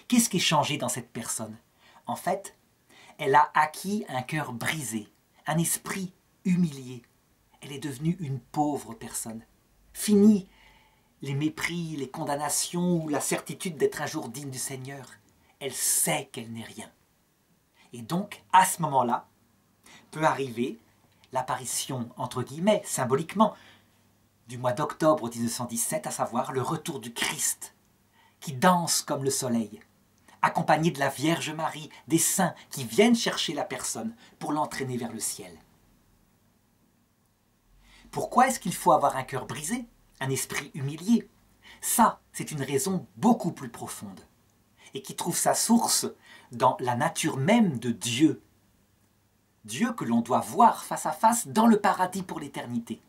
Qu'est-ce qui est changé dans cette personne? En fait, elle a acquis un cœur brisé, un esprit humilié. Elle est devenue une pauvre personne. Fini les mépris, les condamnations ou la certitude d'être un jour digne du Seigneur. Elle sait qu'elle n'est rien. Et donc, à ce moment-là, peut arriver l'apparition, entre guillemets, symboliquement, du mois d'octobre 1917, à savoir le retour du Christ, qui danse comme le soleil, accompagné de la Vierge Marie, des saints qui viennent chercher la personne pour l'entraîner vers le ciel. Pourquoi est-ce qu'il faut avoir un cœur brisé, un esprit humilié? Ça, c'est une raison beaucoup plus profonde, et qui trouve sa source dans la nature même de Dieu. Dieu que l'on doit voir face à face dans le paradis pour l'éternité.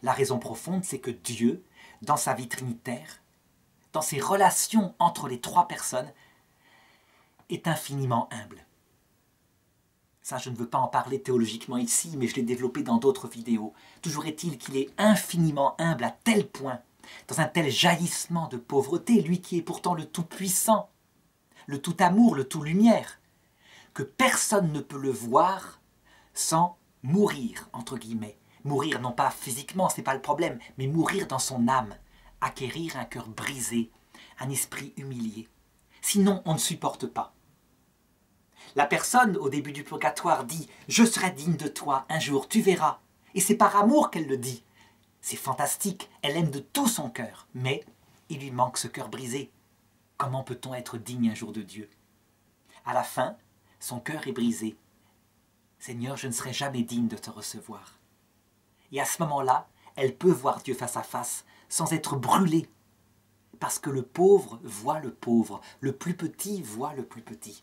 La raison profonde, c'est que Dieu, dans sa vie trinitaire, dans ses relations entre les trois personnes, est infiniment humble. Ça, je ne veux pas en parler théologiquement ici, mais je l'ai développé dans d'autres vidéos. Toujours est-il qu'il est infiniment humble à tel point, dans un tel jaillissement de pauvreté, lui qui est pourtant le tout-puissant, le tout-amour, le tout-lumière, que personne ne peut le voir sans mourir, entre guillemets. Mourir non pas physiquement, ce n'est pas le problème, mais mourir dans son âme, acquérir un cœur brisé, un esprit humilié. Sinon, on ne supporte pas. La personne, au début du purgatoire, dit « Je serai digne de toi, un jour, tu verras ». Et c'est par amour qu'elle le dit. C'est fantastique, elle aime de tout son cœur, mais il lui manque ce cœur brisé. Comment peut-on être digne un jour de Dieu? À la fin, son cœur est brisé. « Seigneur, je ne serai jamais digne de te recevoir ». Et à ce moment-là, elle peut voir Dieu face à face, sans être brûlée. Parce que le pauvre voit le pauvre, le plus petit voit le plus petit.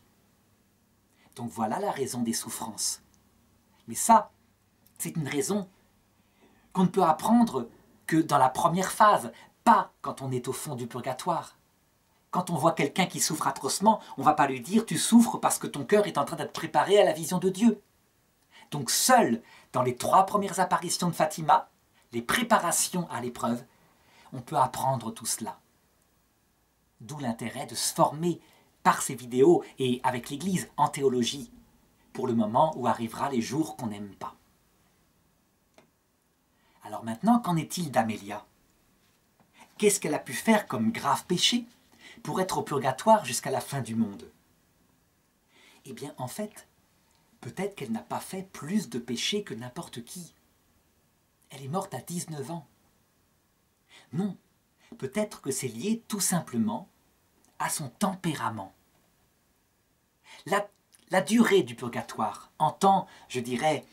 Donc voilà la raison des souffrances. Mais ça, c'est une raison qu'on ne peut apprendre que dans la première phase, pas quand on est au fond du purgatoire. Quand on voit quelqu'un qui souffre atrocement, on ne va pas lui dire « tu souffres parce que ton cœur est en train d'être préparé à la vision de Dieu ». Donc seul dans les 3 premières apparitions de Fatima, les préparations à l'épreuve, on peut apprendre tout cela. D'où l'intérêt de se former par ces vidéos et avec l'Église en théologie, pour le moment où arrivera les jours qu'on n'aime pas. Alors maintenant, qu'en est-il d'Amélia? Qu'est-ce qu'elle a pu faire comme grave péché pour être au purgatoire jusqu'à la fin du monde? Eh bien, en fait, peut-être qu'elle n'a pas fait plus de péchés que n'importe qui. Elle est morte à 19 ans. Non, peut-être que c'est lié tout simplement à son tempérament. La durée du purgatoire, en temps, je dirais,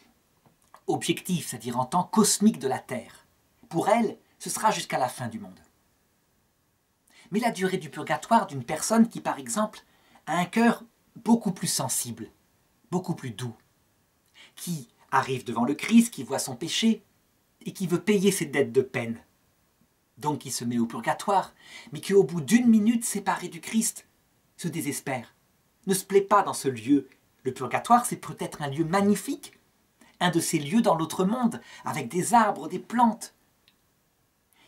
objectif, c'est-à-dire en temps cosmique de la Terre, pour elle, ce sera jusqu'à la fin du monde. Mais la durée du purgatoire d'une personne qui, par exemple, a un cœur beaucoup plus sensible, beaucoup plus doux, qui arrive devant le Christ, qui voit son péché et qui veut payer ses dettes de peine, donc qui se met au purgatoire, mais qui au bout d'1 minute séparée du Christ se désespère, ne se plaît pas dans ce lieu. Le purgatoire, c'est peut-être un lieu magnifique, un de ces lieux dans l'autre monde, avec des arbres, des plantes.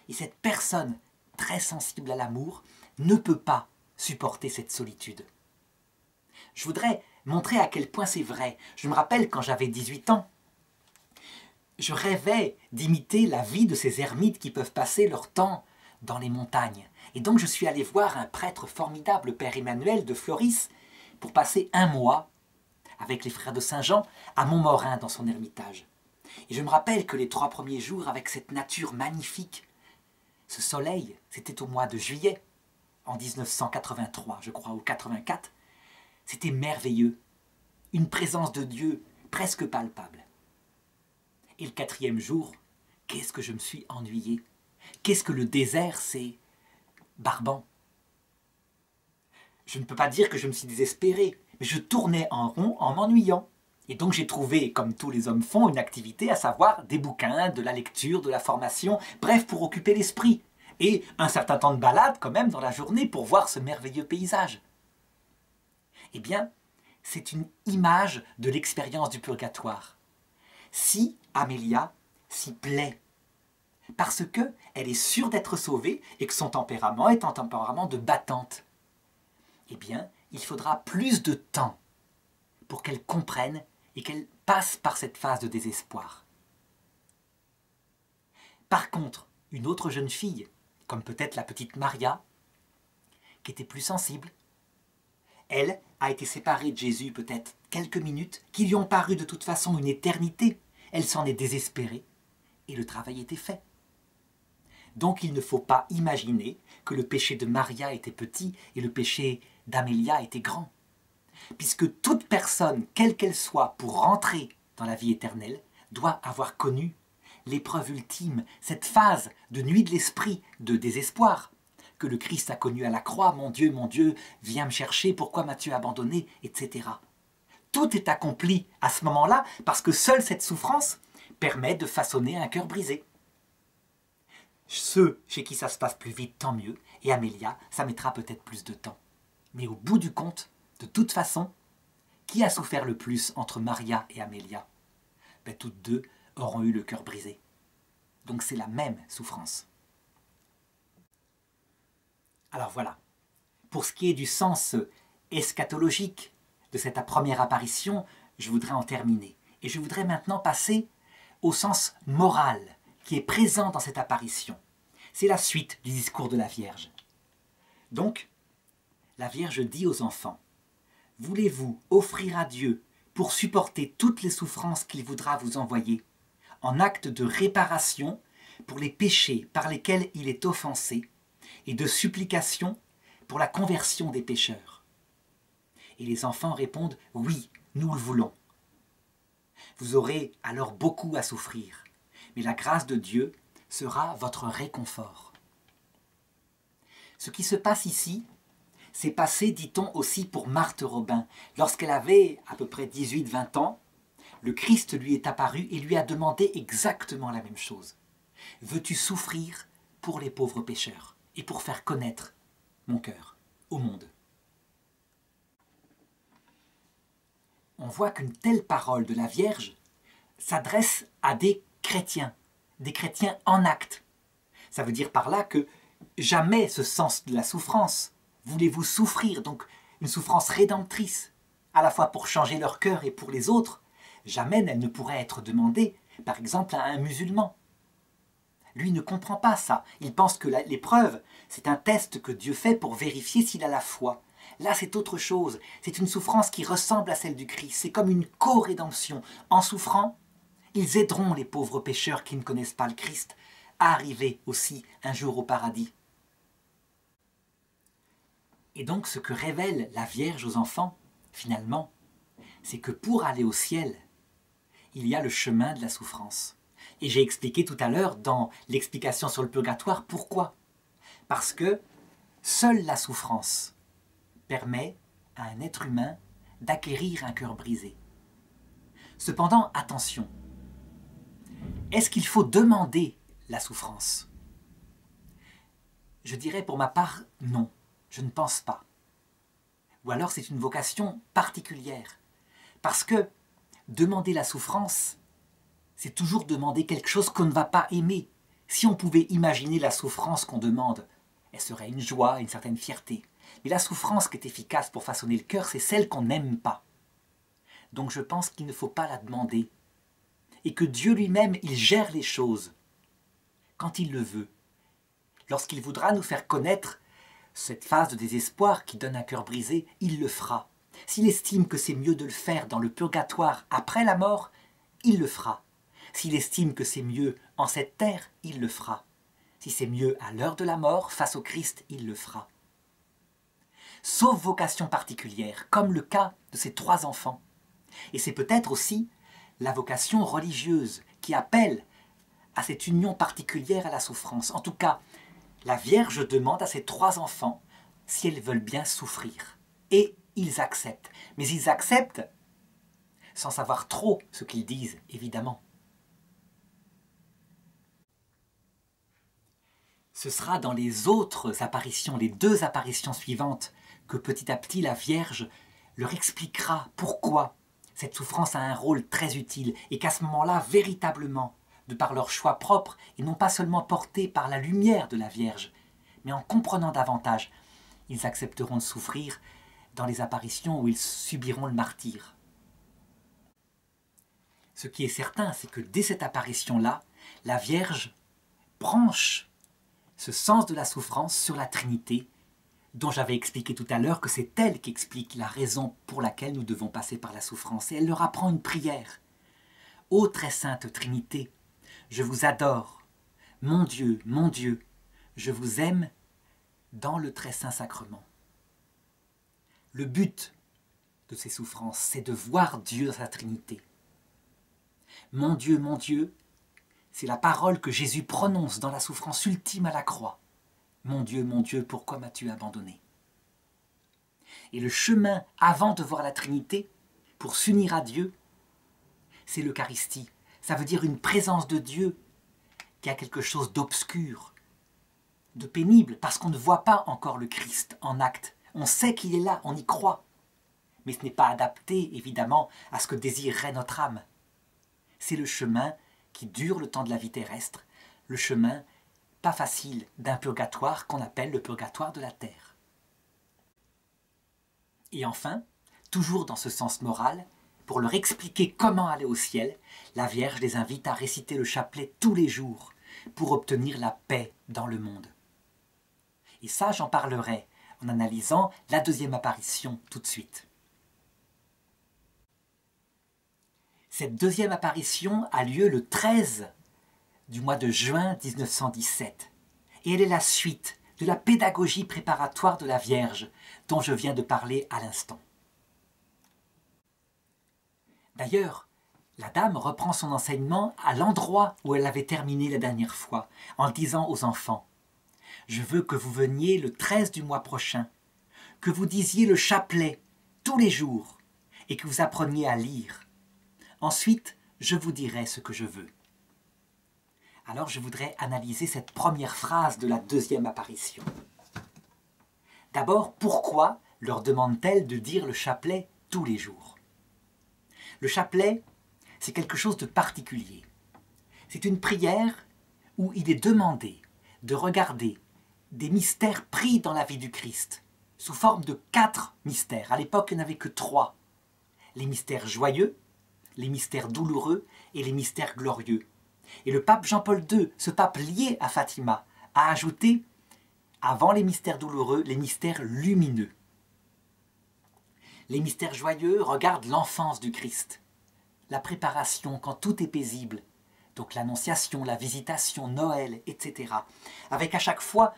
Et cette personne, très sensible à l'amour, ne peut pas supporter cette solitude. Je voudrais montrer à quel point c'est vrai. Je me rappelle quand j'avais 18 ans, je rêvais d'imiter la vie de ces ermites qui peuvent passer leur temps dans les montagnes. Et donc je suis allé voir un prêtre formidable, le Père Emmanuel de Floris, pour passer 1 mois avec les frères de Saint-Jean à Montmorin dans son ermitage. Et je me rappelle que les 3 premiers jours, avec cette nature magnifique, ce soleil, c'était au mois de juillet, en 1983, je crois, ou 84, c'était merveilleux, une présence de Dieu presque palpable. Et le 4e jour, qu'est-ce que je me suis ennuyé? Qu'est-ce que le désert, c'est barbant. Je ne peux pas dire que je me suis désespéré, mais je tournais en rond en m'ennuyant. Et donc j'ai trouvé, comme tous les hommes font, une activité, à savoir des bouquins, de la lecture, de la formation, bref, pour occuper l'esprit. et un certain temps de balade quand même dans la journée pour voir ce merveilleux paysage. Eh bien, c'est une image de l'expérience du purgatoire. Si Amélia s'y plaît, parce qu'elle est sûre d'être sauvée et que son tempérament est un tempérament de battante, eh bien, il faudra plus de temps pour qu'elle comprenne et qu'elle passe par cette phase de désespoir. Par contre, une autre jeune fille, comme peut-être la petite Maria, qui était plus sensible, elle a été séparée de Jésus peut-être quelques minutes, qui lui ont paru de toute façon une éternité. Elle s'en est désespérée et le travail était fait. Donc il ne faut pas imaginer que le péché de Maria était petit et le péché d'Amélia était grand. Puisque toute personne, quelle qu'elle soit, pour rentrer dans la vie éternelle, doit avoir connu l'épreuve ultime, cette phase de nuit de l'esprit, de désespoir, que le Christ a connue à la croix. Mon Dieu, viens me chercher, pourquoi m'as-tu abandonné, etc. Tout est accompli à ce moment-là, parce que seule cette souffrance permet de façonner un cœur brisé. Ceux chez qui ça se passe plus vite, tant mieux, et Amélia, ça mettra peut-être plus de temps. Mais au bout du compte, de toute façon, qui a souffert le plus entre Maria et Amélia? Toutes deux auront eu le cœur brisé. Donc c'est la même souffrance. Alors voilà, pour ce qui est du sens eschatologique de cette première apparition, je voudrais en terminer. Et je voudrais maintenant passer au sens moral qui est présent dans cette apparition. C'est la suite du discours de la Vierge. Donc, la Vierge dit aux enfants: « Voulez-vous offrir à Dieu pour supporter toutes les souffrances qu'il voudra vous envoyer, en acte de réparation pour les péchés par lesquels il est offensé, et de supplication pour la conversion des pécheurs ?» Et les enfants répondent: « Oui, nous le voulons. » Vous aurez alors beaucoup à souffrir, mais la grâce de Dieu sera votre réconfort. Ce qui se passe ici, c'est passé, dit-on, aussi pour Marthe Robin. Lorsqu'elle avait à peu près 18-20 ans, le Christ lui est apparu et lui a demandé exactement la même chose. « Veux-tu souffrir pour les pauvres pécheurs et pour faire connaître mon cœur au monde ?» On voit qu'une telle parole de la Vierge s'adresse à des chrétiens en acte. Ça veut dire par là que jamais ce sens de la souffrance. Voulez-vous souffrir, donc une souffrance rédemptrice, à la fois pour changer leur cœur et pour les autres, jamais elle ne pourrait être demandée, par exemple, à un musulman. Lui ne comprend pas ça. Il pense que l'épreuve, c'est un test que Dieu fait pour vérifier s'il a la foi. Là, c'est autre chose. C'est une souffrance qui ressemble à celle du Christ. C'est comme une co-rédemption. En souffrant, ils aideront les pauvres pécheurs qui ne connaissent pas le Christ à arriver aussi un jour au paradis. Et donc, ce que révèle la Vierge aux enfants, finalement, c'est que pour aller au ciel, il y a le chemin de la souffrance. Et j'ai expliqué tout à l'heure dans l'explication sur le purgatoire pourquoi. Parce que seule la souffrance permet à un être humain d'acquérir un cœur brisé. Cependant, attention, est-ce qu'il faut demander la souffrance? Je dirais pour ma part, non, je ne pense pas. Ou alors c'est une vocation particulière. Parce que demander la souffrance, c'est toujours demander quelque chose qu'on ne va pas aimer. Si on pouvait imaginer la souffrance qu'on demande, elle serait une joie, une certaine fierté. Mais la souffrance qui est efficace pour façonner le cœur, c'est celle qu'on n'aime pas. Donc je pense qu'il ne faut pas la demander. Et que Dieu lui-même, il gère les choses quand il le veut. Lorsqu'il voudra nous faire connaître cette phase de désespoir qui donne un cœur brisé, il le fera. S'il estime que c'est mieux de le faire dans le purgatoire après la mort, il le fera. S'il estime que c'est mieux en cette terre, il le fera. Si c'est mieux à l'heure de la mort, face au Christ, il le fera. Sauf vocation particulière, comme le cas de ces 3 enfants. Et c'est peut-être aussi la vocation religieuse qui appelle à cette union particulière à la souffrance. En tout cas, la Vierge demande à ses 3 enfants si elles veulent bien souffrir. Et ils acceptent. Mais ils acceptent sans savoir trop ce qu'ils disent, évidemment. Ce sera dans les autres apparitions, les 2 apparitions suivantes, que petit à petit la Vierge leur expliquera pourquoi cette souffrance a un rôle très utile et qu'à ce moment-là, véritablement, de par leur choix propre et non pas seulement portés par la lumière de la Vierge, mais en comprenant davantage, ils accepteront de souffrir dans les apparitions où ils subiront le martyre. Ce qui est certain, c'est que dès cette apparition-là, la Vierge branche ce sens de la souffrance sur la Trinité, dont j'avais expliqué tout à l'heure que c'est elle qui explique la raison pour laquelle nous devons passer par la souffrance. Et elle leur apprend une prière. « Ô très sainte Trinité, je vous adore. Mon Dieu, je vous aime dans le très saint sacrement. » Le but de ces souffrances, c'est de voir Dieu dans sa Trinité. Mon Dieu, c'est la parole que Jésus prononce dans la souffrance ultime à la croix. Mon Dieu, pourquoi m'as-tu abandonné? Et le chemin avant de voir la Trinité, pour s'unir à Dieu, c'est l'Eucharistie. Ça veut dire une présence de Dieu qui a quelque chose d'obscur, de pénible, parce qu'on ne voit pas encore le Christ en acte. On sait qu'il est là, on y croit. Mais ce n'est pas adapté, évidemment, à ce que désirerait notre âme. C'est le chemin qui dure le temps de la vie terrestre, le chemin pas facile d'un purgatoire qu'on appelle le purgatoire de la terre. Et enfin, toujours dans ce sens moral, pour leur expliquer comment aller au ciel, la Vierge les invite à réciter le chapelet tous les jours pour obtenir la paix dans le monde. Et ça, j'en parlerai en analysant la 2e apparition tout de suite. Cette 2e apparition a lieu le 13 du mois de juin 1917. Et elle est la suite de la pédagogie préparatoire de la Vierge dont je viens de parler à l'instant. D'ailleurs, la dame reprend son enseignement à l'endroit où elle avait terminé la dernière fois, en disant aux enfants « Je veux que vous veniez le 13 du mois prochain, que vous disiez le chapelet tous les jours et que vous appreniez à lire. Ensuite, je vous dirai ce que je veux. » Alors je voudrais analyser cette première phrase de la 2e apparition. D'abord, pourquoi leur demande-t-elle de dire le chapelet tous les jours? Le chapelet, c'est quelque chose de particulier. C'est une prière où il est demandé de regarder des mystères pris dans la vie du Christ, sous forme de 4 mystères. À l'époque, il n'y en avait que 3. Les mystères joyeux, les mystères douloureux et les mystères glorieux. Et le pape Jean-Paul II, ce pape lié à Fatima, a ajouté, avant les mystères douloureux, les mystères lumineux. Les mystères joyeux regardent l'enfance du Christ, la préparation quand tout est paisible, donc l'annonciation, la visitation, Noël, etc. Avec à chaque fois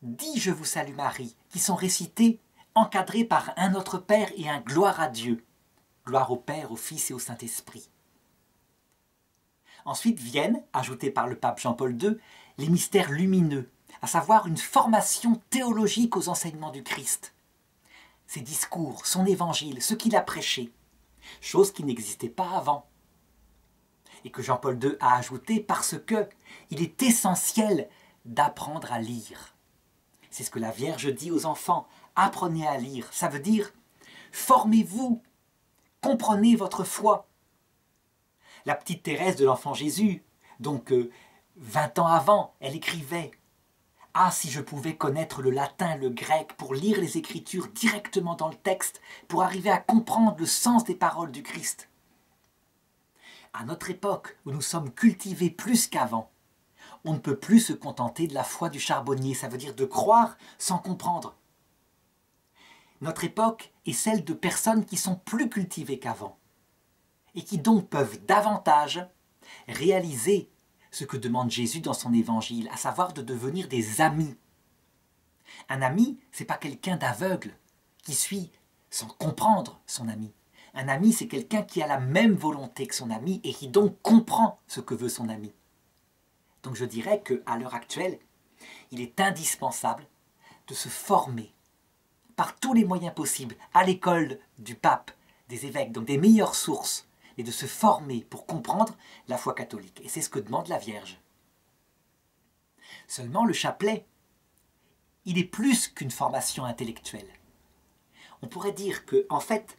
10 Je vous salue Marie, qui sont récités, encadrés par un Notre Père et un Gloire à Dieu. Gloire au Père, au Fils et au Saint-Esprit. Ensuite viennent, ajoutés par le pape Jean-Paul II, les mystères lumineux, à savoir une formation théologique aux enseignements du Christ. Ses discours, son évangile, ce qu'il a prêché, chose qui n'existait pas avant. Et que Jean-Paul II a ajouté parce que il est essentiel d'apprendre à lire. C'est ce que la Vierge dit aux enfants, apprenez à lire. Ça veut dire, formez-vous, comprenez votre foi. La petite Thérèse de l'Enfant Jésus, donc 20 ans avant, elle écrivait « Ah, si je pouvais connaître le latin, le grec, pour lire les Écritures directement dans le texte, pour arriver à comprendre le sens des paroles du Christ. » À notre époque, où nous sommes cultivés plus qu'avant, on ne peut plus se contenter de la foi du charbonnier, ça veut dire de croire sans comprendre. Notre époque est celle de personnes qui sont plus cultivées qu'avant, et qui donc peuvent davantage réaliser ce que demande Jésus dans son évangile, à savoir de devenir des amis. Un ami, ce n'est pas quelqu'un d'aveugle qui suit sans comprendre son ami. Un ami, c'est quelqu'un qui a la même volonté que son ami et qui donc comprend ce que veut son ami. Donc je dirais qu'à l'heure actuelle, il est indispensable de se former par tous les moyens possibles à l'école du pape, des évêques, donc des meilleures sources, et de se former pour comprendre la foi catholique. Et c'est ce que demande la Vierge. Seulement le chapelet, il est plus qu'une formation intellectuelle. On pourrait dire que, en fait,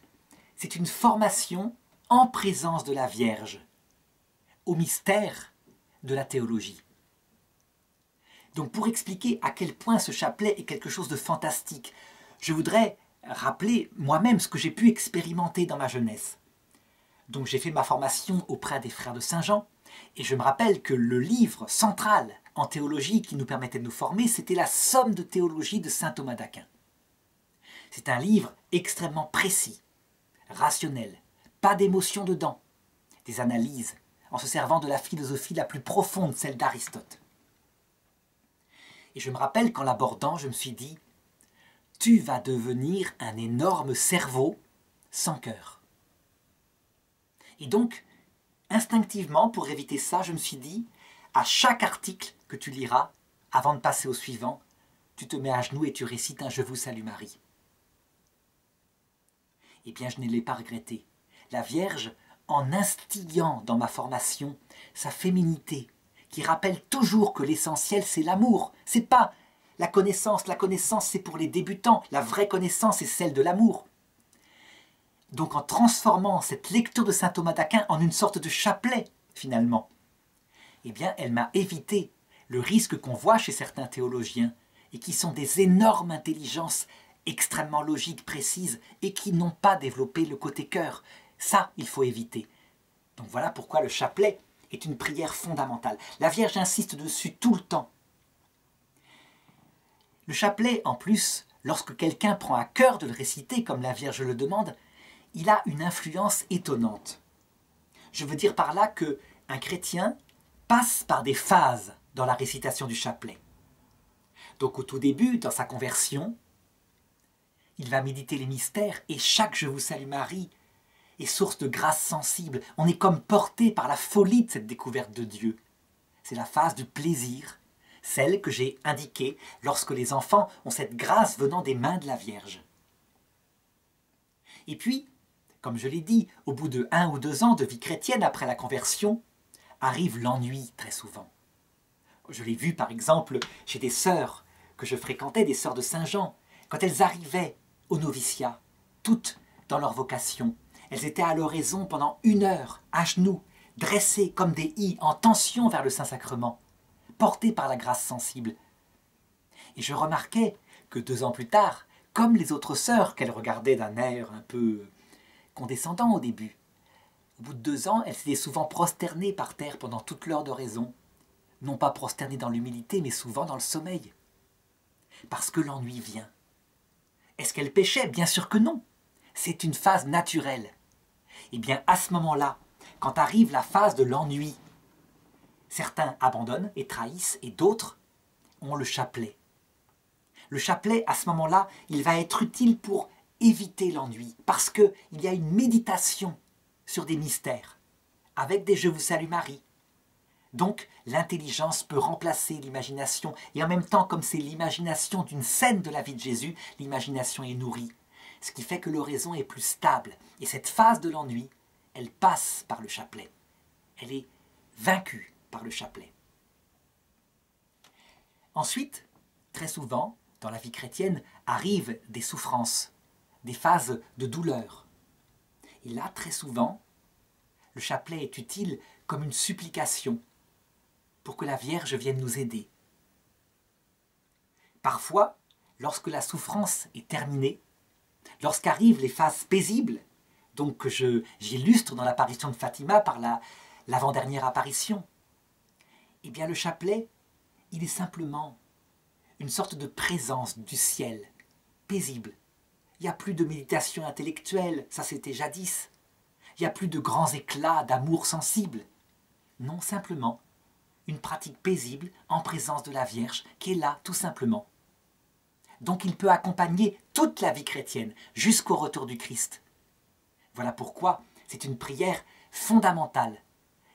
c'est une formation en présence de la Vierge, au mystère de la théologie. Donc pour expliquer à quel point ce chapelet est quelque chose de fantastique, je voudrais rappeler moi-même ce que j'ai pu expérimenter dans ma jeunesse. Donc j'ai fait ma formation auprès des frères de Saint-Jean, et je me rappelle que le livre central en théologie qui nous permettait de nous former, c'était la Somme de théologie de saint Thomas d'Aquin. C'est un livre extrêmement précis, rationnel, pas d'émotion dedans, des analyses, en se servant de la philosophie la plus profonde, celle d'Aristote. Et je me rappelle qu'en l'abordant, je me suis dit « Tu vas devenir un énorme cerveau sans cœur. » Et donc, instinctivement, pour éviter ça, je me suis dit « À chaque article que tu liras, avant de passer au suivant, tu te mets à genoux et tu récites un « Je vous salue Marie ». Eh bien, je ne l'ai pas regretté. La Vierge, en instillant dans ma formation sa féminité, qui rappelle toujours que l'essentiel c'est l'amour, c'est pas la connaissance c'est pour les débutants, la vraie connaissance est celle de l'amour. Donc en transformant cette lecture de saint Thomas d'Aquin en une sorte de chapelet, finalement, eh bien elle m'a évité le risque qu'on voit chez certains théologiens, et qui sont des énormes intelligences extrêmement logiques, précises, et qui n'ont pas développé le côté cœur. Ça, il faut éviter. Donc voilà pourquoi le chapelet est une prière fondamentale. La Vierge insiste dessus tout le temps. Le chapelet, en plus, lorsque quelqu'un prend à cœur de le réciter, comme la Vierge le demande, il a une influence étonnante. Je veux dire par là qu'un chrétien passe par des phases dans la récitation du chapelet. Donc au tout début, dans sa conversion, il va méditer les mystères et chaque « Je vous salue Marie » est source de grâce sensible. On est comme porté par la folie de cette découverte de Dieu. C'est la phase du plaisir, celle que j'ai indiquée lorsque les enfants ont cette grâce venant des mains de la Vierge. Et puis, comme je l'ai dit, au bout de 1 ou 2 ans de vie chrétienne après la conversion, arrive l'ennui très souvent. Je l'ai vu par exemple chez des sœurs que je fréquentais, des sœurs de Saint-Jean, quand elles arrivaient au noviciat, toutes dans leur vocation. Elles étaient à l'oraison pendant 1 heure, à genoux, dressées comme des i, en tension vers le Saint-Sacrement, portées par la grâce sensible. Et je remarquais que 2 ans plus tard, comme les autres sœurs qu'elles regardaient d'un air un peu condescendant au début, au bout de 2 ans, elles s'étaient souvent prosternées par terre pendant toute l'heure d'oraison, non pas prosternées dans l'humilité, mais souvent dans le sommeil. Parce que l'ennui vient. Est-ce qu'elles péchaient? Bien sûr que non. C'est une phase naturelle. Et bien à ce moment-là, quand arrive la phase de l'ennui, certains abandonnent et trahissent et d'autres ont le chapelet. Le chapelet, à ce moment-là, il va être utile pour éviter l'ennui, parce qu'il y a une méditation sur des mystères, avec des « Je vous salue Marie ». Donc l'intelligence peut remplacer l'imagination, et en même temps, comme c'est l'imagination d'une scène de la vie de Jésus, l'imagination est nourrie. Ce qui fait que l'oraison est plus stable. Et cette phase de l'ennui, elle passe par le chapelet. Elle est vaincue par le chapelet. Ensuite, très souvent, dans la vie chrétienne, arrivent des souffrances, des phases de douleur. Et là, très souvent, le chapelet est utile comme une supplication pour que la Vierge vienne nous aider. Parfois, lorsque la souffrance est terminée, lorsqu'arrivent les phases paisibles, donc que j'illustre dans l'apparition de Fatima par l'avant-dernière apparition, eh bien le chapelet, il est simplement une sorte de présence du ciel, paisible. Il n'y a plus de méditation intellectuelle, ça c'était jadis. Il n'y a plus de grands éclats d'amour sensible. Non, simplement une pratique paisible en présence de la Vierge qui est là, tout simplement. Donc il peut accompagner toute la vie chrétienne jusqu'au retour du Christ. Voilà pourquoi c'est une prière fondamentale.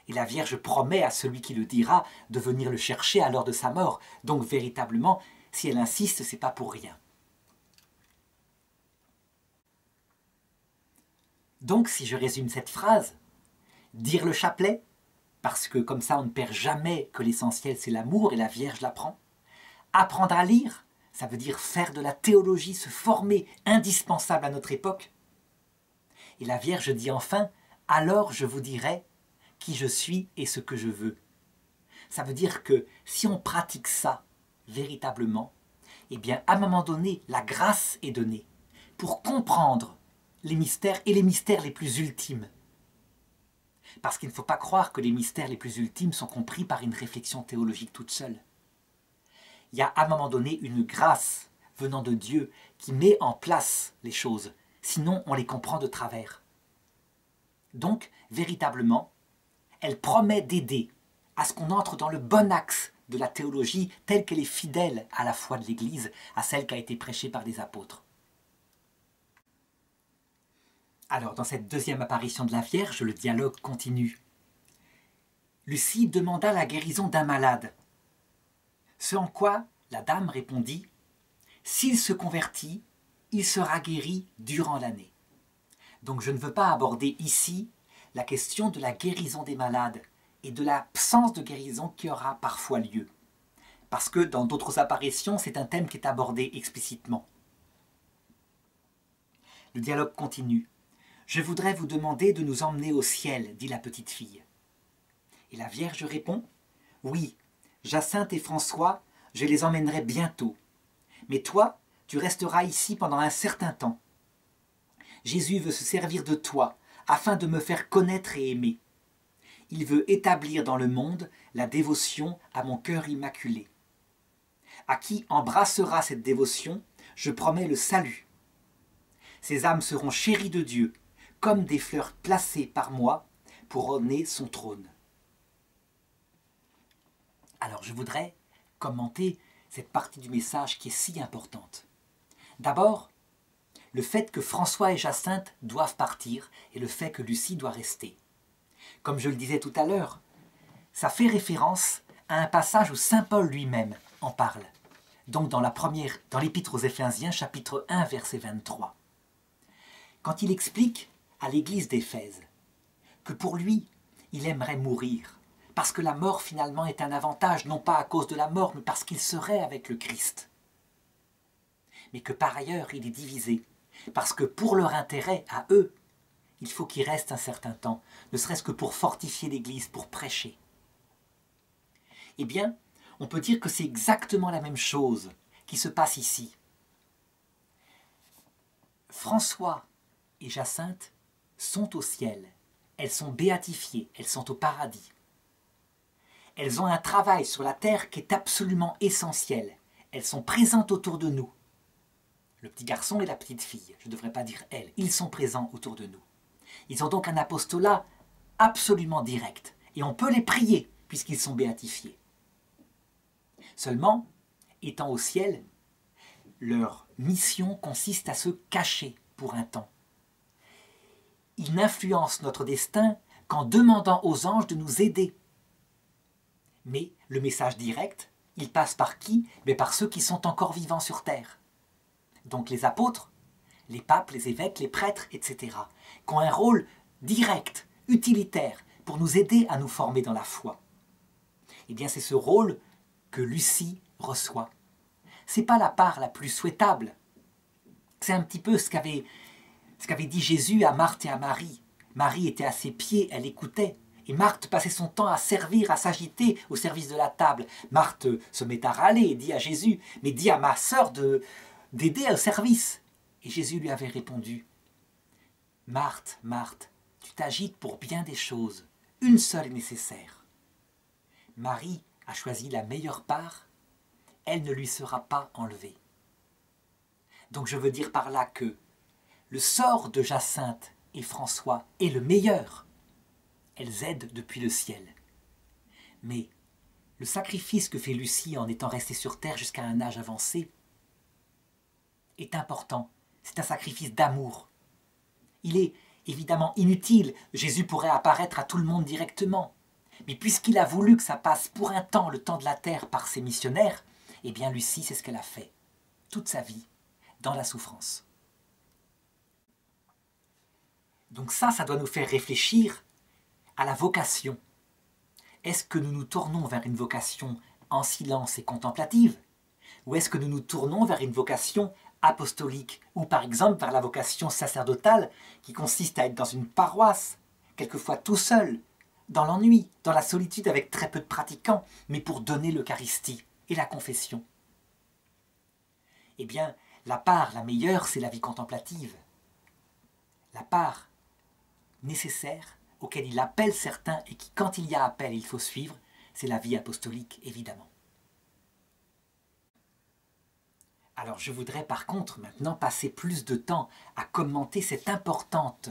Et la Vierge promet à celui qui le dira de venir le chercher à l'heure de sa mort. Donc véritablement, si elle insiste, ce n'est pas pour rien. Donc si je résume cette phrase, dire le chapelet, parce que comme ça on ne perd jamais que l'essentiel c'est l'amour et la Vierge l'apprend, Apprendre à lire, ça veut dire faire de la théologie, se former, indispensable à notre époque. Et la Vierge dit enfin, alors je vous dirai qui je suis et ce que je veux. Ça veut dire que si on pratique ça véritablement, eh bien à un moment donné, la grâce est donnée pour comprendre les mystères et les mystères les plus ultimes. Parce qu'il ne faut pas croire que les mystères les plus ultimes sont compris par une réflexion théologique toute seule. Il y a à un moment donné une grâce venant de Dieu qui met en place les choses, sinon on les comprend de travers. Donc, véritablement, elle promet d'aider à ce qu'on entre dans le bon axe de la théologie telle qu'elle est fidèle à la foi de l'Église, à celle qui a été prêchée par les apôtres. Alors, dans cette deuxième apparition de la Vierge, le dialogue continue. Lucie demanda la guérison d'un malade. Ce en quoi la dame répondit « S'il se convertit, il sera guéri durant l'année. » Donc je ne veux pas aborder ici la question de la guérison des malades et de l'absence de guérison qui aura parfois lieu. Parce que dans d'autres apparitions, c'est un thème qui est abordé explicitement. Le dialogue continue. « Je voudrais vous demander de nous emmener au ciel, dit la petite fille. » Et la Vierge répond « Oui, Jacinthe et François, je les emmènerai bientôt. Mais toi, tu resteras ici pendant un certain temps. Jésus veut se servir de toi afin de me faire connaître et aimer. Il veut établir dans le monde la dévotion à mon cœur immaculé. À qui embrassera cette dévotion, je promets le salut. Ces âmes seront chéries de Dieu, comme des fleurs placées par moi pour orner son trône. » Alors je voudrais commenter cette partie du message qui est si importante. D'abord, le fait que François et Jacinthe doivent partir et le fait que Lucie doit rester. Comme je le disais tout à l'heure, ça fait référence à un passage où saint Paul lui-même en parle. Donc dans l'Épître aux Éphésiens, chapitre 1, verset 23. Quand il explique à l'église d'Éphèse que pour lui, il aimerait mourir, parce que la mort finalement est un avantage, non pas à cause de la mort, mais parce qu'il serait avec le Christ. Mais que par ailleurs, il est divisé, parce que pour leur intérêt, à eux, il faut qu'ils restent un certain temps, ne serait-ce que pour fortifier l'Église, pour prêcher. Eh bien, on peut dire que c'est exactement la même chose qui se passe ici. François et Jacinthe sont au ciel, elles sont béatifiées, elles sont au paradis. Elles ont un travail sur la terre qui est absolument essentiel. Elles sont présentes autour de nous. Le petit garçon et la petite fille, je ne devrais pas dire elles, ils sont présents autour de nous. Ils ont donc un apostolat absolument direct. Et on peut les prier, puisqu'ils sont béatifiés. Seulement, étant au ciel, leur mission consiste à se cacher pour un temps. Ils n'influencent notre destin qu'en demandant aux anges de nous aider. Mais le message direct, il passe par qui? Mais par ceux qui sont encore vivants sur terre. Donc les apôtres, les papes, les évêques, les prêtres, etc., qui ont un rôle direct, utilitaire, pour nous aider à nous former dans la foi. Eh bien, c'est ce rôle que Lucie reçoit. Ce n'est pas la part la plus souhaitable. C'est un petit peu ce qu'avait dit Jésus à Marthe et à Marie. Marie était à ses pieds, elle écoutait. Et Marthe passait son temps à servir, à s'agiter au service de la table. Marthe se met à râler et dit à Jésus, « Mais dis à ma sœur d'aider au service. » Et Jésus lui avait répondu, « Marthe, Marthe, tu t'agites pour bien des choses. Une seule est nécessaire. Marie a choisi la meilleure part, elle ne lui sera pas enlevée. » Donc je veux dire par là que le sort de Jacinthe et François est le meilleur. Elles aident depuis le ciel. Mais le sacrifice que fait Lucie en étant restée sur terre jusqu'à un âge avancé est important. C'est un sacrifice d'amour. Il est évidemment inutile. Jésus pourrait apparaître à tout le monde directement. Mais puisqu'il a voulu que ça passe pour un temps, le temps de la terre, par ses missionnaires, eh bien Lucie, c'est ce qu'elle a fait. Toute sa vie, dans la souffrance. Donc ça doit nous faire réfléchir à la vocation. Est-ce que nous nous tournons vers une vocation en silence et contemplative, Ou est-ce que nous nous tournons vers une vocation apostolique, ou par exemple vers la vocation sacerdotale qui consiste à être dans une paroisse, quelquefois tout seul, dans l'ennui, dans la solitude avec très peu de pratiquants, mais pour donner l'Eucharistie et la confession? Eh bien, la part la meilleure, c'est la vie contemplative. La part nécessaire auquel il appelle certains et qui, quand il y a appel, il faut suivre, c'est la vie apostolique, évidemment. Alors je voudrais par contre maintenant passer plus de temps à commenter cette importante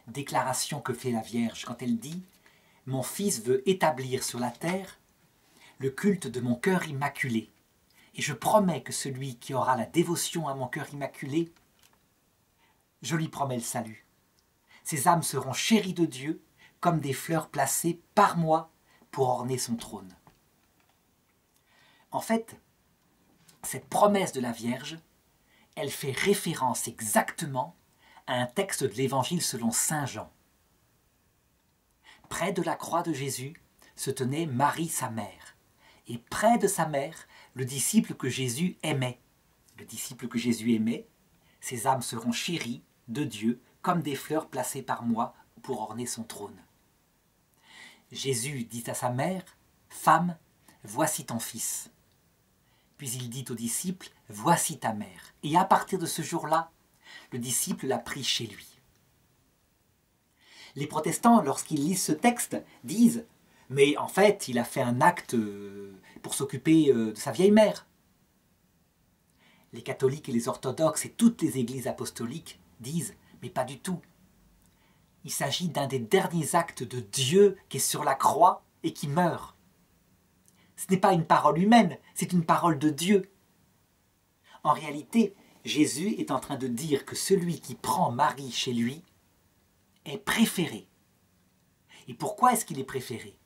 déclaration que fait la Vierge quand elle dit « Mon Fils veut établir sur la terre le culte de mon cœur immaculé. Et je promets que celui qui aura la dévotion à mon cœur immaculé, je lui promets le salut. Ces âmes seront chéries de Dieu comme des fleurs placées par moi pour orner son trône. » En fait, cette promesse de la Vierge, elle fait référence exactement à un texte de l'Évangile selon saint Jean. Près de la croix de Jésus se tenait Marie sa mère, et près de sa mère, le disciple que Jésus aimait. Le disciple que Jésus aimait, ces âmes seront chéries de Dieu comme des fleurs placées par moi pour orner son trône. Jésus dit à sa mère, « Femme, voici ton fils. » Puis il dit au disciple, « Voici ta mère. » Et à partir de ce jour-là, le disciple l'a pris chez lui. Les protestants, lorsqu'ils lisent ce texte, disent « Mais en fait, il a fait un acte pour s'occuper de sa vieille mère. » Les catholiques et les orthodoxes et toutes les églises apostoliques disent « Mais pas du tout. Il s'agit d'un des derniers actes de Dieu qui est sur la croix et qui meurt. Ce n'est pas une parole humaine, c'est une parole de Dieu. » En réalité, Jésus est en train de dire que celui qui prend Marie chez lui est préféré. Et pourquoi est-ce qu'il est préféré?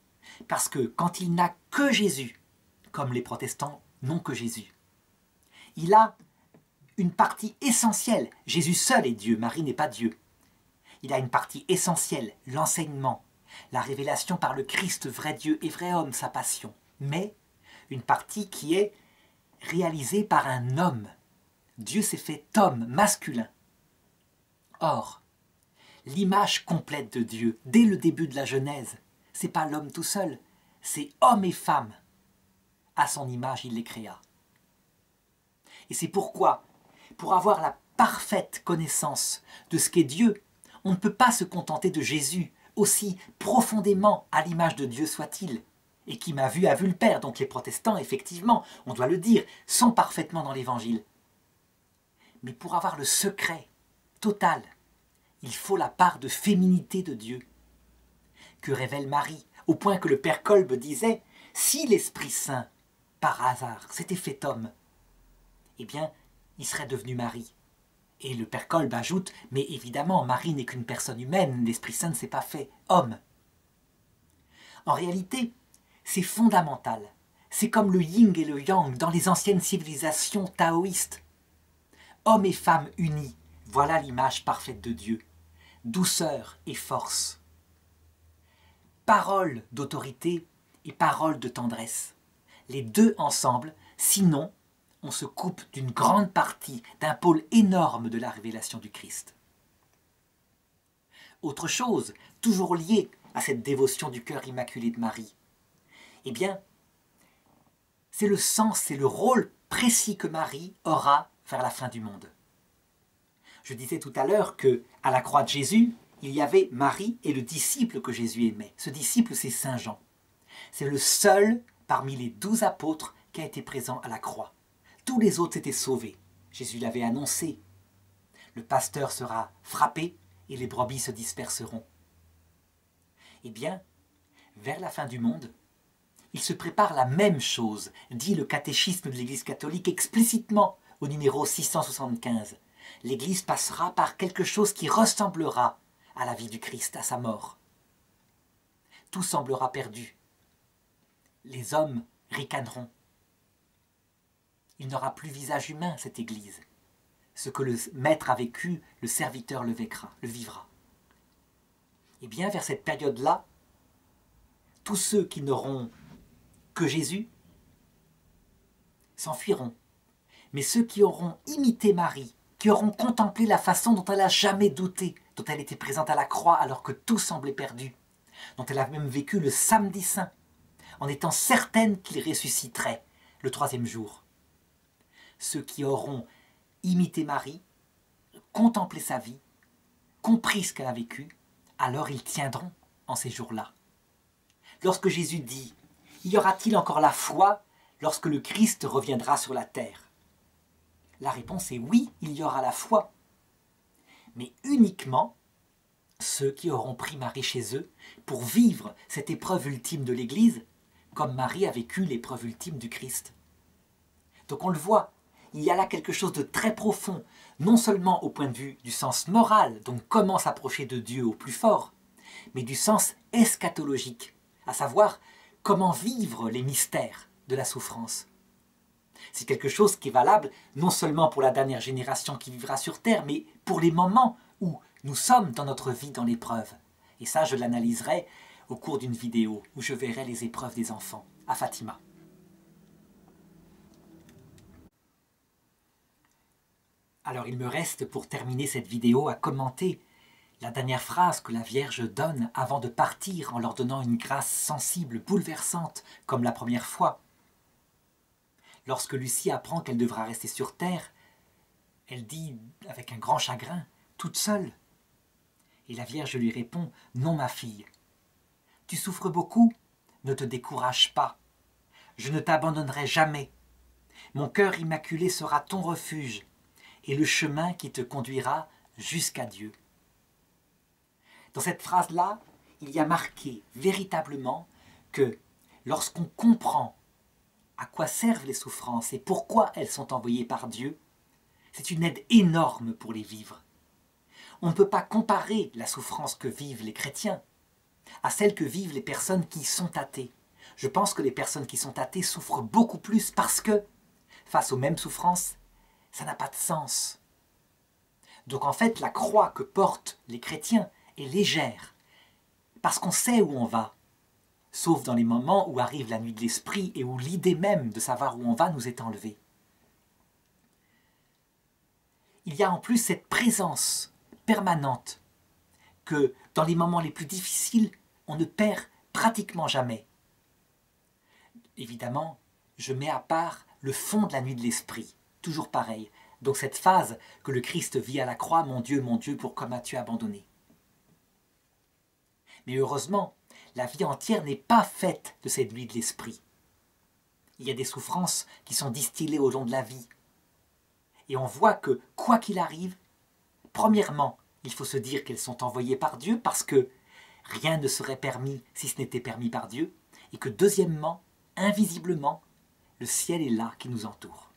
Parce que quand il n'a que Jésus, comme les protestants n'ont que Jésus, il a une partie essentielle. Jésus seul est Dieu, Marie n'est pas Dieu. Il a une partie essentielle, l'enseignement, la révélation par le Christ, vrai Dieu et vrai homme, sa passion. Mais une partie qui est réalisée par un homme. Dieu s'est fait homme, masculin. Or, l'image complète de Dieu, dès le début de la Genèse, c'est pas l'homme tout seul, c'est homme et femme. À son image, il les créa. Et c'est pourquoi, pour avoir la parfaite connaissance de ce qu'est Dieu, on ne peut pas se contenter de Jésus, aussi profondément à l'image de Dieu soit-il, et qui m'a vu a vu le Père. Donc les protestants, effectivement, on doit le dire, sont parfaitement dans l'Évangile. Mais pour avoir le secret total, il faut la part de féminité de Dieu, que révèle Marie, au point que le Père Kolbe disait « Si l'Esprit Saint, par hasard, s'était fait homme, eh bien, il serait devenu Marie. » Et le Père Kolbe ajoute « Mais évidemment, Marie n'est qu'une personne humaine, l'Esprit Saint ne s'est pas fait homme. » En réalité, c'est fondamental. C'est comme le yin et le yang dans les anciennes civilisations taoïstes. Hommes et femmes unis, voilà l'image parfaite de Dieu. Douceur et force. Parole d'autorité et parole de tendresse. Les deux ensemble, sinon on se coupe d'une grande partie, d'un pôle énorme de la révélation du Christ. Autre chose, toujours liée à cette dévotion du cœur immaculé de Marie, eh bien, c'est le sens, c'est le rôle précis que Marie aura vers la fin du monde. Je disais tout à l'heure qu'à la croix de Jésus, il y avait Marie et le disciple que Jésus aimait. Ce disciple, c'est Saint Jean. C'est le seul parmi les 12 apôtres qui a été présent à la croix. Tous les autres étaient sauvés. Jésus l'avait annoncé. Le pasteur sera frappé et les brebis se disperseront. Eh bien, vers la fin du monde, il se prépare la même chose, dit le catéchisme de l'Église catholique explicitement au numéro 675. L'Église passera par quelque chose qui ressemblera à la vie du Christ, à sa mort. Tout semblera perdu. Les hommes ricaneront. Il n'aura plus visage humain, cette Église. Ce que le maître a vécu, le serviteur le vivra. Et bien, vers cette période-là, tous ceux qui n'auront que Jésus s'enfuiront. Mais ceux qui auront imité Marie, qui auront contemplé la façon dont elle n'a jamais douté, dont elle était présente à la croix alors que tout semblait perdu, dont elle a même vécu le samedi saint, en étant certaine qu'il ressusciterait le troisième jour. Ceux qui auront imité Marie, contemplé sa vie, compris ce qu'elle a vécu, alors ils tiendront en ces jours-là. Lorsque Jésus dit « Y aura-t-il encore la foi lorsque le Christ reviendra sur la terre ?» La réponse est oui, il y aura la foi. Mais uniquement ceux qui auront pris Marie chez eux pour vivre cette épreuve ultime de l'Église, comme Marie a vécu l'épreuve ultime du Christ. Donc on le voit, il y a là quelque chose de très profond, non seulement au point de vue du sens moral, donc comment s'approcher de Dieu au plus fort, mais du sens eschatologique, à savoir comment vivre les mystères de la souffrance. C'est quelque chose qui est valable non seulement pour la dernière génération qui vivra sur Terre, mais pour les moments où nous sommes dans notre vie dans l'épreuve. Et ça, je l'analyserai au cours d'une vidéo où je verrai les épreuves des enfants à Fatima. Alors il me reste pour terminer cette vidéo à commenter la dernière phrase que la Vierge donne avant de partir en leur donnant une grâce sensible, bouleversante, comme la première fois. Lorsque Lucie apprend qu'elle devra rester sur Terre, elle dit avec un grand chagrin, toute seule. Et la Vierge lui répond, « Non ma fille, tu souffres beaucoup, ne te décourage pas, je ne t'abandonnerai jamais. Mon cœur immaculé sera ton refuge et le chemin qui te conduira jusqu'à Dieu. » Dans cette phrase-là, il y a marqué véritablement que lorsqu'on comprend à quoi servent les souffrances et pourquoi elles sont envoyées par Dieu, c'est une aide énorme pour les vivre. On ne peut pas comparer la souffrance que vivent les chrétiens à celle que vivent les personnes qui sont athées. Je pense que les personnes qui sont athées souffrent beaucoup plus parce que, face aux mêmes souffrances, ça n'a pas de sens. Donc en fait, la croix que portent les chrétiens est légère, parce qu'on sait où on va, sauf dans les moments où arrive la nuit de l'esprit et où l'idée même de savoir où on va nous est enlevée. Il y a en plus cette présence permanente que dans les moments les plus difficiles, on ne perd pratiquement jamais. Évidemment, je mets à part le fond de la nuit de l'esprit, toujours pareil. Donc cette phase que le Christ vit à la croix, mon Dieu, pourquoi m'as-tu abandonné? Mais heureusement, la vie entière n'est pas faite de cette nuit de l'esprit. Il y a des souffrances qui sont distillées au long de la vie. Et on voit que, quoi qu'il arrive, premièrement, il faut se dire qu'elles sont envoyées par Dieu parce que rien ne serait permis si ce n'était permis par Dieu. Et que deuxièmement, invisiblement, le ciel est là qui nous entoure.